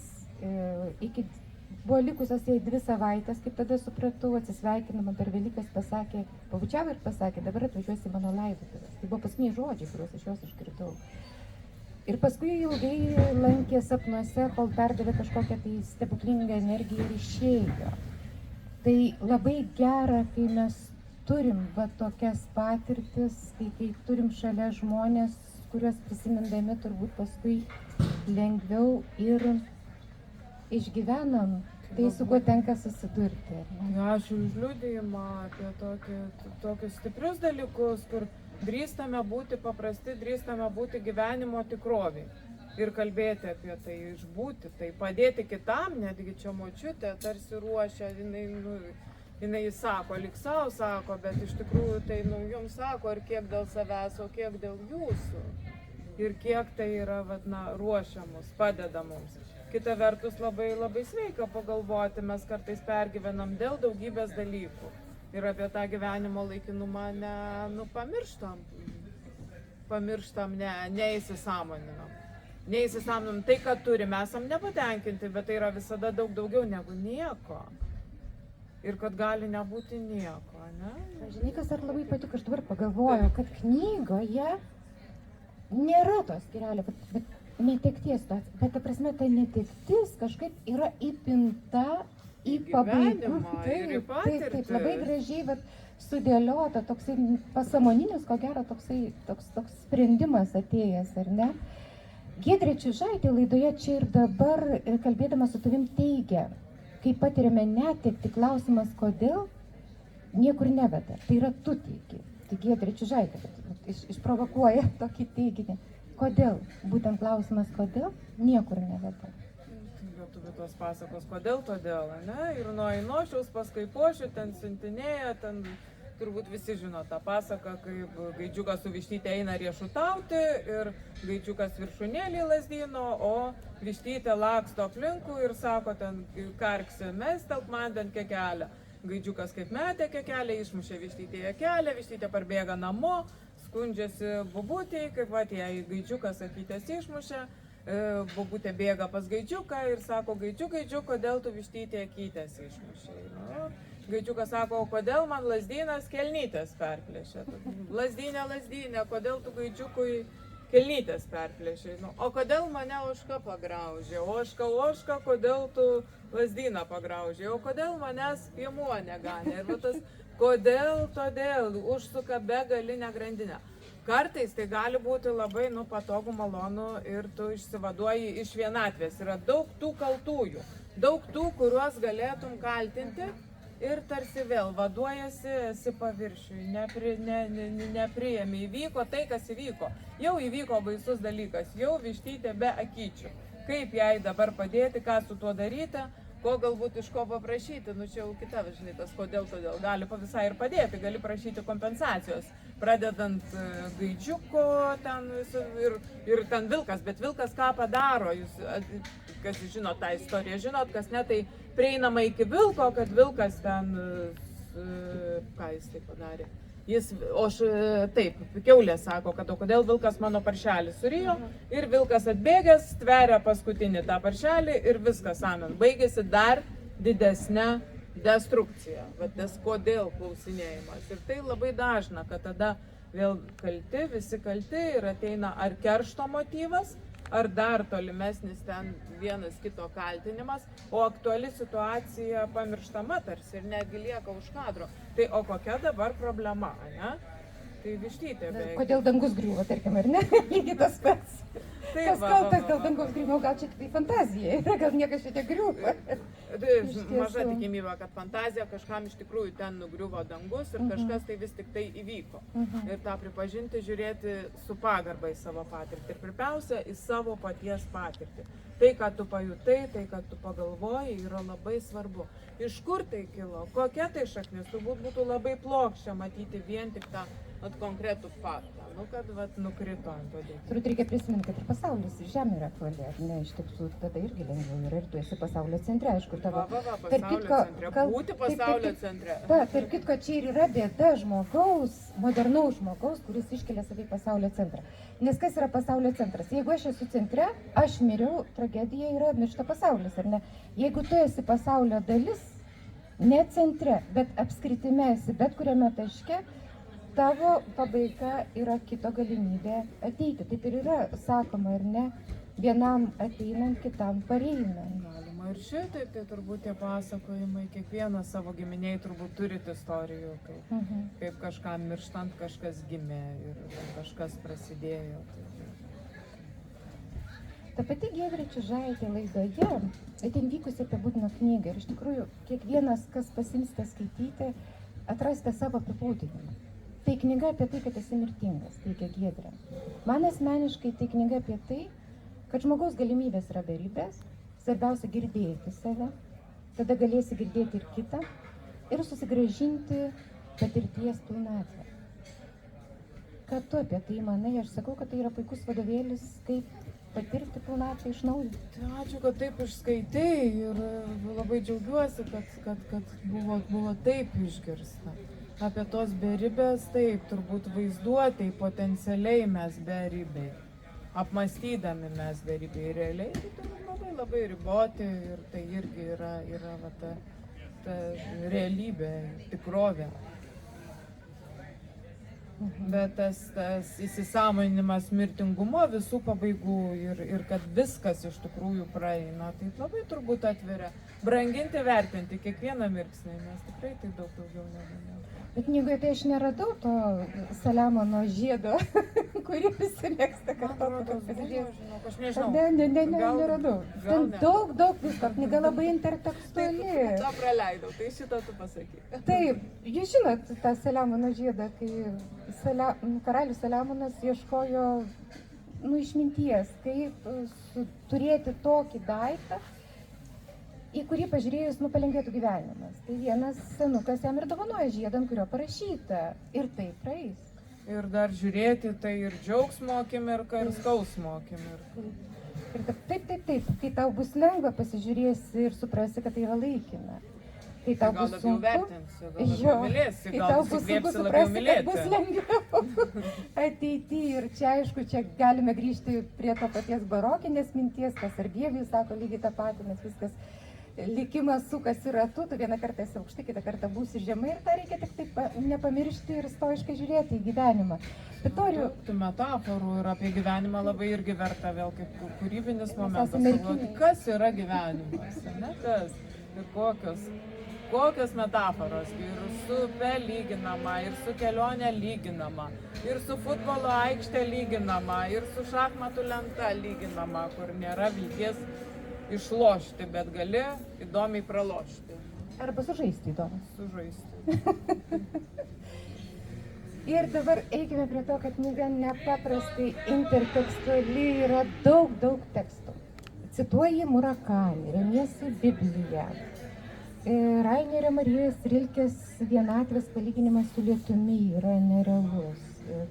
buvo likusios jai 2 savaitės, kaip tada supratau, atsisveikinama per Velykas, pasakė, pabučiavo ir pasakė, dabar atvažiuosi mano laidotuvės. Tai buvo paskutiniai žodžiai, kuriuos iš jos išgirdau. Ir paskui ilgai lankė sapnuose, kol perdavė kažkokią tai stebuklingą energiją ir išėjo. Tai labai gera, kai mes turim va tokias patirtis, kai turim šalia žmonės, kuriuos prisimindami turbūt paskui lengviau ir išgyvenam tai, su kuo tenka susidurti. Ačiū už liudijimą apie tokius stiprius dalykus, kur drįstame būti paprasti, drįstame būti gyvenimo tikroviai ir kalbėti apie tai, išbūti, tai padėti kitam, netgi čia močiutė tarsi ruošia, jinai sako, lyg savo sako, bet iš tikrųjų tai jums sako ir kiek dėl savęs, o kiek dėl jūsų. Ir kiek tai yra ruošia mus, padeda mums. Kita vertus labai sveika pagalvoti, mes kartais pergyvenam dėl daugybės dalykų. Ir apie tą gyvenimo laikinumą pamirštam, neįsisąmoninam. Neįsisąmoninam tai, ką turime, esam nepatenkinti, bet tai yra visada daug daugiau negu nieko. Ir kad gali nebūti nieko, ne? Žinai, kas dar labai patiko, aš dabar pagalvoju, kad knygoje nėra tos skyrelio, bet netekties, bet ta prasme, ta netektis kažkaip yra įpinta į pabaigą. Taip, labai gražiai sudėliota, toksai pasąmoninis, ko gero, toks sprendimas atėjęs, ar ne? Giedrė Čiužaitė laidoje Čia ir dabar, kalbėdama su tavim, teigia, kai patiriame netektį, klausimas kodėl, niekur neveda. Tai yra tu teigi. Tai Giedrė Čiužaitė išprovokuoja tokį teiginį. Kodėl? Būtent klausimas, kodėl niekur neveda. Lietuvių tos pasakos, kodėl, todėl, ne? Ir nuo Ainošiaus paskui Pošių ten siuntinėja, ten turbūt visi žino tą pasaką, kaip gaidžiukas su vištytė eina riešutauti ir gaidžiukas viršūnėlį lazdyno, o vištytė laksto aplinkui ir sako, ten karksi, mestelk man ten kekelę. Gaidžiukas kaip metė kekelę, išmušė vištytėje kelią, vištytė parbėga namo, skundžiasi bobutei, kaip jei gaidžiukas akytės išmušė, bobutė bėga pas gaidžiuką ir sako, gaidžiuk, kodėl tu vištytė akytės išmušė. Gaidžiukas sako, kodėl man lazdynas kelnytės perplėšė. Lazdynė, kodėl tu gaidžiukui kelnytės perplėšė. O kodėl mane ožka pagraužė, ožka, kodėl tu lazdyną pagraužė, o kodėl manęs piemuo neganė. Ir tas kodėl, todėl užsuka begalinę grandinę. Kartais tai gali būti labai patogu, malonu ir tu išsivaduoji iš vienatvės. Yra daug tų kaltųjų, daug tų, kuriuos galėtum kaltinti ir tarsi vėl vaduojasi, esi paviršiui, nepriėmė, įvyko tai, kas įvyko. Jau įvyko baisus dalykas, jau vištytė be akyčių. Kaip jai dabar padėti, ką su tuo daryti, ko galbūt iš ko paprašyti, čia jau kita, žinai, tas kodėl, todėl gali visai ir padėti, gali prašyti kompensacijos, pradedant gaidžiuko ten ir ten vilkas, bet vilkas ką padaro, jūs, kas žinot tą istoriją, žinot, kas ne, tai prieinama iki vilko, kad vilkas ten, ką jis tai padarė. Taip, kiaulė sako, kad o kodėl vilkas mano paršelį surijo ir vilkas atbėgęs, tveria paskutinį tą paršelį ir viskas, amen. Baigėsi dar didesnė destrukcija, nes kodėl klausinėjimas. Ir tai labai dažna, kad tada vėl kalti, visi kalti ir ateina ar keršto motyvas, ar dar tolimesnis ten vienas kito kaltinimas, o aktuali situacija pamirštama tarsi ir netgi lieka už kadro. Tai o kokia dabar problema, ne? tai vištytė beveik. Kodėl dangus griūva, tarkim, ar ne? Lygiai tas pats. Tai Kas kaltas dėl dangaus griūvimo, gal čia tik tai fantazija yra, gal niekas čia griūva. Maža tikimybė, kad fantazija kažkam iš tikrųjų ten nugriuvo dangus ir kažkas tai vis tik tai įvyko. Ir tą pripažinti, žiūrėti su pagarba į savo patirtį. Ir pirmiausia, į savo paties patirtį. Tai, ką tu pajutai, tai, ką tu pagalvojai, yra labai svarbu. Iš kur tai kilo, kokia tai šaknis, turbūt būtų labai plokščia matyti vien tik tą konkretų faktą. Nu, kad nukrito ant padėti. Turbūt reikia prisiminti, kad ir pasaulis, ir žemė yra apvali, ne, iš tiesų, tada irgi lengviau yra ir tu esi pasaulio centre, aišku, tavo. Pasaulio centre, būti pasaulio centre. Tarp kitko, čia ir yra bėda žmogaus, modernaus žmogaus, kuris iškelia save į pasaulio centrą. Nes kas yra pasaulio centras? Jeigu aš esu centre, aš miriau, tragedija yra miršta pasaulis, ar ne? Jeigu tu esi pasaulio dalis, ne centre, bet apskritime esi, bet kuriame taške, tavo pabaiga yra kito galimybė ateiti. Taip ir yra sakoma, ar ne? Vienam ateinant, kitam pareinant. Galima ir šitaip, tai turbūt tie pasakojimai, kiekvienas savo giminiai turbūt turit istorijų, kaip kažkam mirštant kažkas gimė ir kažkas prasidėjo. Ta pati Giedrė Čiužaitė laidoje, ten vykusi apie Putino knygą ir iš tikrųjų kiekvienas, kas pasimsta skaityti, atrasite savo apibūdinimą. Tai knyga apie tai, kad esi mirtingas, teigia Giedrė. Man asmeniškai tai knyga apie tai, kad žmogaus galimybės yra beribės, svarbiausia girdėti save, tada galėsi girdėti ir kitą ir susigrąžinti patirties pilnatvę. Ką tu apie tai manai? Aš sakau, kad tai yra puikus vadovėlis, kaip patirti pilnatvę iš naujo. Ačiū, kad taip išskaitai ir labai džiaugiuosi, kad buvo taip išgirsta. Apie tos beribės, taip, turbūt vaizduotėj potencialiai mes beribiai, apmąstydami mes beribiai, realiai tai turbūt labai riboti ir tai irgi yra ta realybė, tikrovė. Bet tas įsisąmoninimas mirtingumo visų pabaigų ir kad viskas iš tikrųjų praeina, tai labai turbūt atveria. Branginti, vertinti kiekvieną mirksnį, nes tikrai tai daug daugiau negu. Bet knygoje tai aš neradau to Saliamono žiedo, kurį visi mėgsta kartoti. Aš nežinau. Neradau. Ten daug visko, knyga labai intertekstuali. Tą praleidau, tai šitą tu pasakai. Taip, jūs žinot tą Saliamono žiedą, kai karalius Saliamonas ieškojo išminties, kaip turėti tokį daiktą, į kurį pažiūrėjus palengvėtų gyvenimas. Tai vienas senukas jam ir dovanoja žiedą, ant kurio parašyta. Ir tai praeis. Ir dar žiūrėti tai ir džiaugsmo akimirka, ir skausmo akimirka. Ir taip. Kai tau bus lengva, pasižiūrėsi ir suprasi, kad tai yra laikina. Kai tau bus sunku, vertinsi, gal labiau mylėsi, gal susikvėpsi labiau mylėti. Bus lengviau ateity. Ir čia, aišku, čia galime grįžti prie to paties barokinės minties, kas ir Dievui sako lygiai tą patį, nes viskas likimas sukasi ratu, tu vieną kartą esi aukštai, kitą kartą būsi žemai ir tą reikia tik taip nepamiršti ir stoiškai žiūrėti į gyvenimą. Tų metaforų ir apie gyvenimą labai irgi verta vėl kaip kūrybinis momentas galvoti, kas yra gyvenimas, ne kas ir kokios metaforos, ir su upe lyginama, ir su kelionė lyginama, ir su futbolo aikšte lyginama, ir su šachmatų lenta lyginama, kur nėra vilties išlošti, bet gali įdomiai pralošti. Arba sužaisti įdomu. Sužaisti. Ir dabar eikime prie to, kad knyga nepaprastai intertekstuali, yra daug tekstų. Cituoji Murakami, remiesi Bibliją. Rainerio Marijos Rilkės vienatvės palyginimas su lietumi yra nerealus.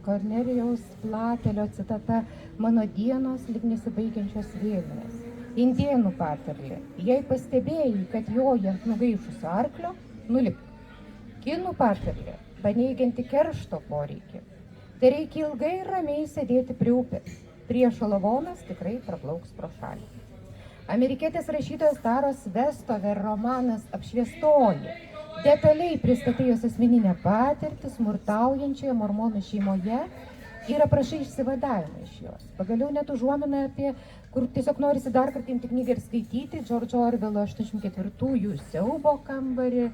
Kornelijaus Platelio citata "Mano dienos lyg nesibaigiančios vėlinės". Indėnų patarlė: jei pastebėjai, kad jojant nugaišusio arklio, nulipk. Kinų patarlė, paneigianti keršto poreikį: tai reikia ilgai ir ramiai sėdėti prie upės. Priešo lavonas tikrai praplauks pro šalį. Amerikietės rašytojos Taros Vestover romanas Apšviestoji detaliai pristatė jos asmeninę patirtį smurtaujančioje mormonų šeimoje ir aprašai išsivadavimą iš jos. Pagaliau net užuomina apie, kur tiesiog norisi dar kartą imti knygą ir skaityti, Džordžo Orvelo 84-ųjų siaubo kambarį.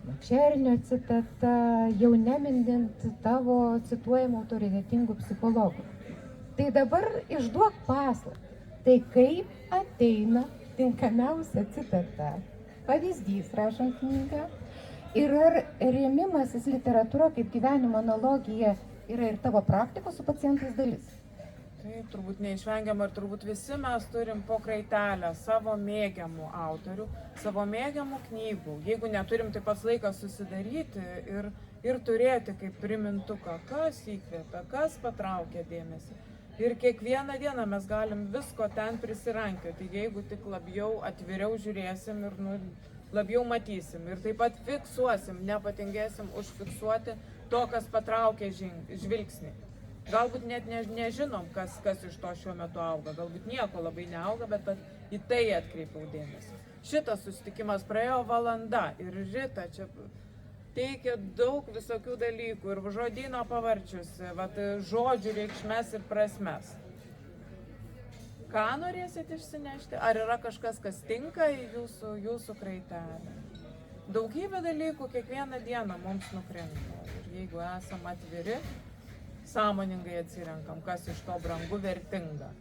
Mačernio citata, jau neminint tavo cituojamų autoritetingų psichologų. Tai dabar išduok paslaptį. Tai kaip ateina tinkamiausia citata, pavyzdys rašant knygą, ir ar rėmimasis literatūra kaip gyvenimo analogija yra ir tavo praktikos su pacientais dalis? Taip, turbūt neišvengiama ir turbūt visi mes turim po kraitelę savo mėgiamų autorių, savo mėgiamų knygų. Jeigu neturim, tai pats laikas susidaryti ir turėti kaip primintuką, kas įkvėpia, kas patraukia dėmesį. Ir kiekvieną dieną mes galim visko ten prisirankioti, jeigu tik labiau atviriau žiūrėsim ir labiau matysim. Ir taip pat fiksuosim, nepatingėsim užfiksuoti to, kas patraukia žvilgsnį. Galbūt net nežinom, kas iš to šiuo metu auga, galbūt nieko labai neauga, bet į tai atkreipiau dėmesį. Šitas susitikimas praėjo valanda ir Rita čia teikia daug visokių dalykų ir žodyno pavarčiusi, žodžių reikšmes ir prasmes. Ką norėsit išsinešti? Ar yra kažkas, kas tinka į jūsų kraitelę? Daugybė dalykų kiekvieną dieną mums nukrinta. Ir jeigu esam atviri, sąmoningai atsirenkam, kas iš to brangu vertinga.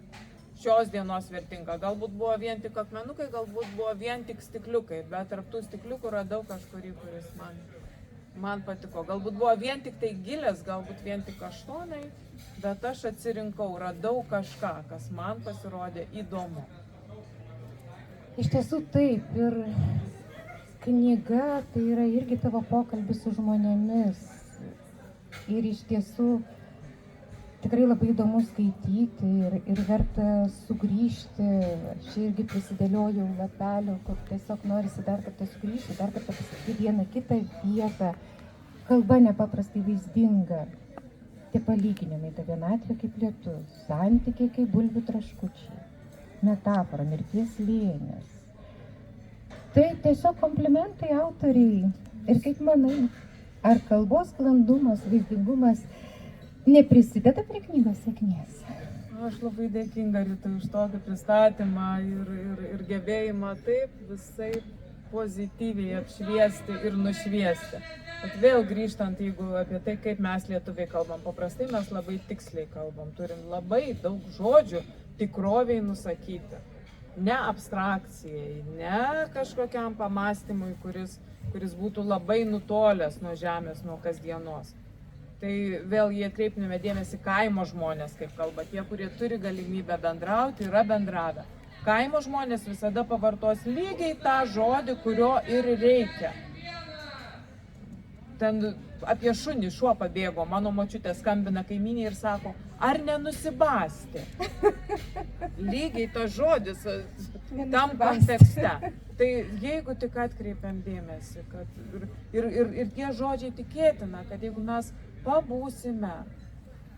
Šios dienos vertinga. Galbūt buvo vien tik akmenukai, galbūt buvo vien tik stikliukai, bet tarp tų stikliukų radau kažkurį, kuris man patiko. Galbūt buvo vien tik tai gilės, galbūt vien tik aštuonai, bet aš atsirinkau, radau kažką, kas man pasirodė įdomu. Iš tiesų taip, ir knyga tai yra irgi tavo pokalbis su žmonėmis. Ir iš tiesų tikrai labai įdomu skaityti ir verta sugrįžti. Aš irgi prisidėliojau lapelių, kur tiesiog norisi dar kartą sugrįžti, dar kartą pasakyti vieną kitą vietą. Kalba nepaprastai vaizdinga. Tie palyginimai, ta vienatvė kaip lietus, santykiai kaip bulvių traškučiai, metafora, mirties slėnis. Tai tiesiog komplimentai autoriai. Ir kaip manai, ar kalbos sklandumas, vaizdingumas neprisideda prie knygos sėkmės? Aš labai dėkinga Rita už tokį pristatymą ir gebėjimą taip visai pozityviai apšviesti ir nušviesti. Bet vėl grįžtant, jeigu apie tai, kaip mes lietuviai kalbam, paprastai mes labai tiksliai kalbam, turim labai daug žodžių tikroviai nusakyti. Ne abstrakcijai, ne kažkokiam pamastymui, kuris būtų labai nutolęs nuo žemės, nuo kasdienos. Tai vėl jie atkreiptume dėmesį kaimo žmonės, kaip kalba, tie, kurie turi galimybę bendrauti, yra bendravę. Kaimo žmonės visada pavartos lygiai tą žodį, kurio ir reikia. Ten apie šunį, šuo pabėgo, mano močiutė skambina kaimynė ir sako, ar nenusibasti? Lygiai tas žodis tam kontekste. Tai jeigu tik atkreipiam dėmesį, kad ir tie žodžiai tikėtina, kad jeigu mes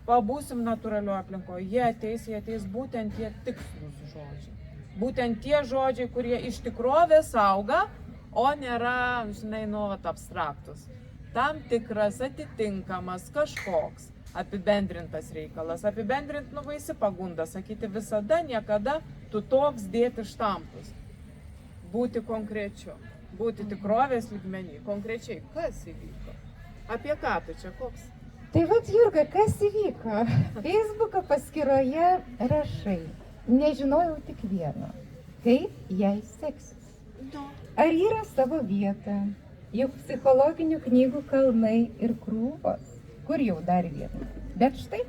pabūsim natūralioje aplinkoje, jie ateis būtent tie tikslūs žodžiai. Būtent tie žodžiai, kurie iš tikrovės auga, o nėra, nuolat abstraktus. Tam tikras atitinkamas kažkoks apibendrintas reikalas. Apibendrint nuvaisi pagunda, sakyti visada, niekada, tu toks dėti štampus. Būti konkrečiu, būti tikrovės lygmenį, konkrečiai, kas įvyko. Apie ką tu čia koks? Tai vat, Jurga, kas įvyko? Facebooko paskyroje rašai, nežinojau tik vieno, kaip jai seksis. Ar yra savo vieta, juk psichologinių knygų kalnai ir krūvos, kur jau dar viena. Bet štai,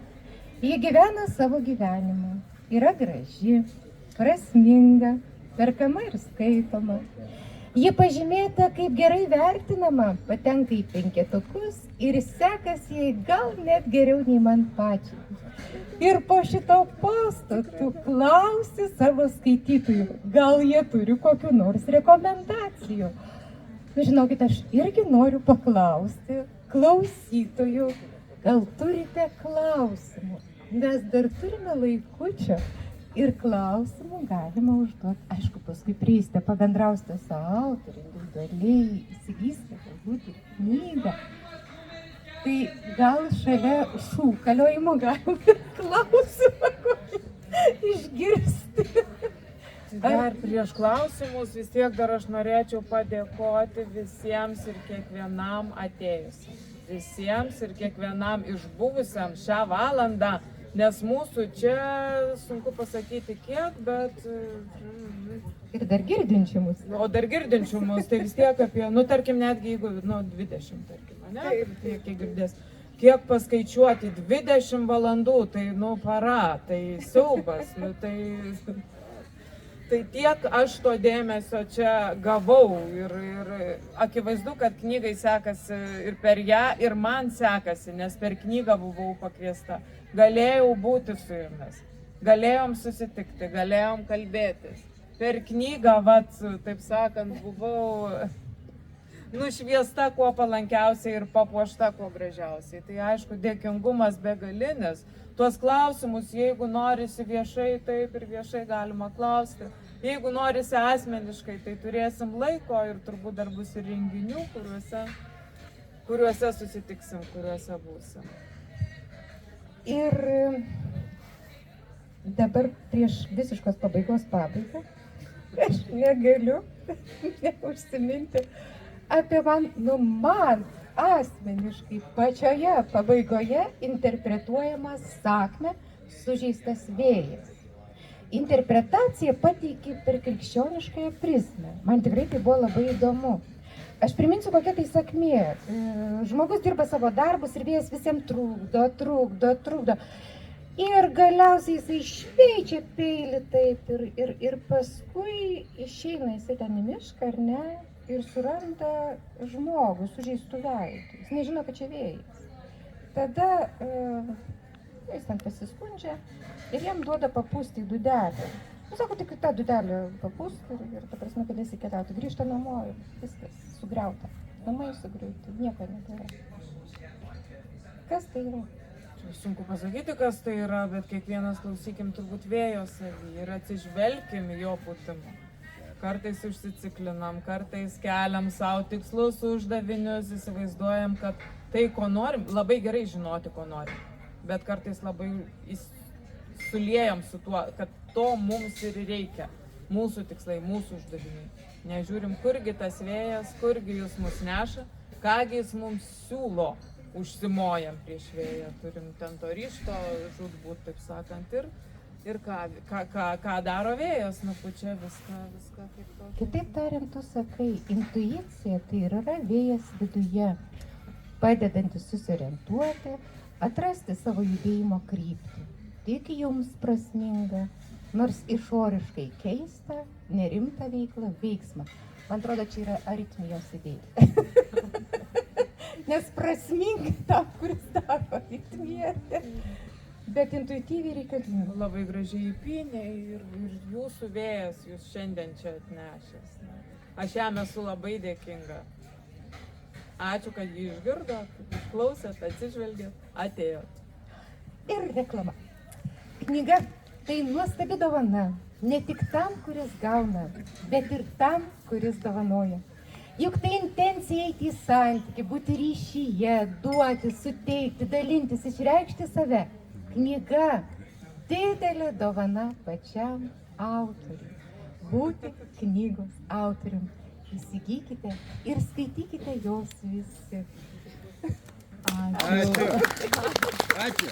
ji gyvena savo gyvenimą, yra graži, prasminga, perkama ir skaitoma. Ji pažymėta kaip gerai vertinama, patenka į 5 ir sekasi jai gal net geriau nei man pačiai. Ir po šito posto tu klausi savo skaitytojų, gal jie turi kokių nors rekomendacijų. Žinokit, aš irgi noriu paklausti klausytojų, gal turite klausimų, mes dar turime laikučio. Ir klausimų galima užduoti. Aišku, paskui prieisite, pabendrausite su autoriu, individualiai, įsigysite galbūt ir knygą. Tai gal šalia šūkaliojimo galima klausimą išgirsti. Dar prieš klausimus vis tiek dar aš norėčiau padėkoti visiems ir kiekvienam atėjusiam. Visiems ir kiekvienam išbuvusiam šią valandą, nes mūsų čia sunku pasakyti kiek, bet... Ir dar girdinčių mus. O dar girdinčių mus, tai vis tiek apie, tarkim, netgi jeigu, 20, tarkim, ne, tai kiek girdės. Kiek paskaičiuoti 20 valandų, tai, para, tai siaubas, tai tiek aš to dėmesio čia gavau ir akivaizdu, kad knygai sekasi ir per ją, ir man sekasi, nes per knygą buvau pakviesta. Galėjau būti su jumis, galėjom susitikti, galėjom kalbėtis. Per knygą, taip sakant, buvau nušviesta kuo palankiausiai ir papuošta kuo gražiausiai. Tai aišku, dėkingumas begalinis. Tuos klausimus, jeigu norisi viešai, taip ir viešai galima klausti. Jeigu norisi asmeniškai, tai turėsim laiko ir turbūt dar bus ir renginių, kuriuose susitiksim, kuriuose būsim. Ir dabar prieš visiškos pabaigos pabaigą aš negaliu neužsiminti apie man asmeniškai pačioje pabaigoje interpretuojamą sakmę Sužeistas vėjas. Interpretaciją pateikė per krikščioniškąją prizmę. Man tikrai tai buvo labai įdomu. Aš priminsiu, kokia tai sakmė. Žmogus dirba savo darbus ir vėjas visiems trukdo. Ir galiausiai jisai šveičia peilį taip ir paskui išeina jisai ten į mišką, ar ne? Ir suranda žmogų sužeistų veidų. Jis nežino, kad čia vėjas. Tada jis ten pasiskundžia ir jam duoda papūsti į dūdelę. Sako, tik tą dūdelę papūsti ir ta prasme, kad jis keliauti. Grįžta namo ir viskas sugriauta. Namai sugriauti, nieko nebėra. Kas tai yra? Sunku pasakyti, kas tai yra, bet kiekvienas klausykim turbūt vėjo savį ir atsižvelkim į jo pūtimą. Kartais užsiciklinam, kartais keliam savo tikslus, uždavinius, įsivaizduojam, kad tai, ko norim, labai gerai žinoti, ko norim. Bet kartais labai suliejam su tuo, kad to mums ir reikia. Mūsų tikslai, mūsų uždaviniai. Nežiūrim, kurgi tas vėjas, kurgi jis mus neša, kągi jis mums siūlo. Užsimojam prieš vėją, turim ten to ryžto, žūtbūt, taip sakant, ir ką daro vėjas, pučia viską kaip to. Kitaip tariant, tu sakai, intuicija tai yra vėjas viduje, padedantis susirientuoti, atrasti savo judėjimo kryptį. Tik jums prasminga, nors išoriškai keista, nerimta veikla, veiksmą. Man atrodo, čia yra aritmijos idėja. Nes prasmingai tam, kuris daro aritmiją. Bet intuityviai reikalinga. Labai gražiai įpynė ir jūsų vėjas jūs šiandien čia atnešęs. Aš jam esu labai dėkinga. Ačiū, kad jį išgirdot, išklausėt, atsižvelgėt, atėjot. Ir reklama. Knyga tai nuostabi dovana. Ne tik tam, kuris gauna, bet ir tam, kuris dovanoja. Juk tai intencija eiti į santykį, būti ryšyje, duoti, suteikti, dalintis, išreikšti save. Knyga didelė dovana pačiam autoriui. Būti knygos autorium. Įsigykite ir skaitykite jos visi. Ačiū. Ačiū.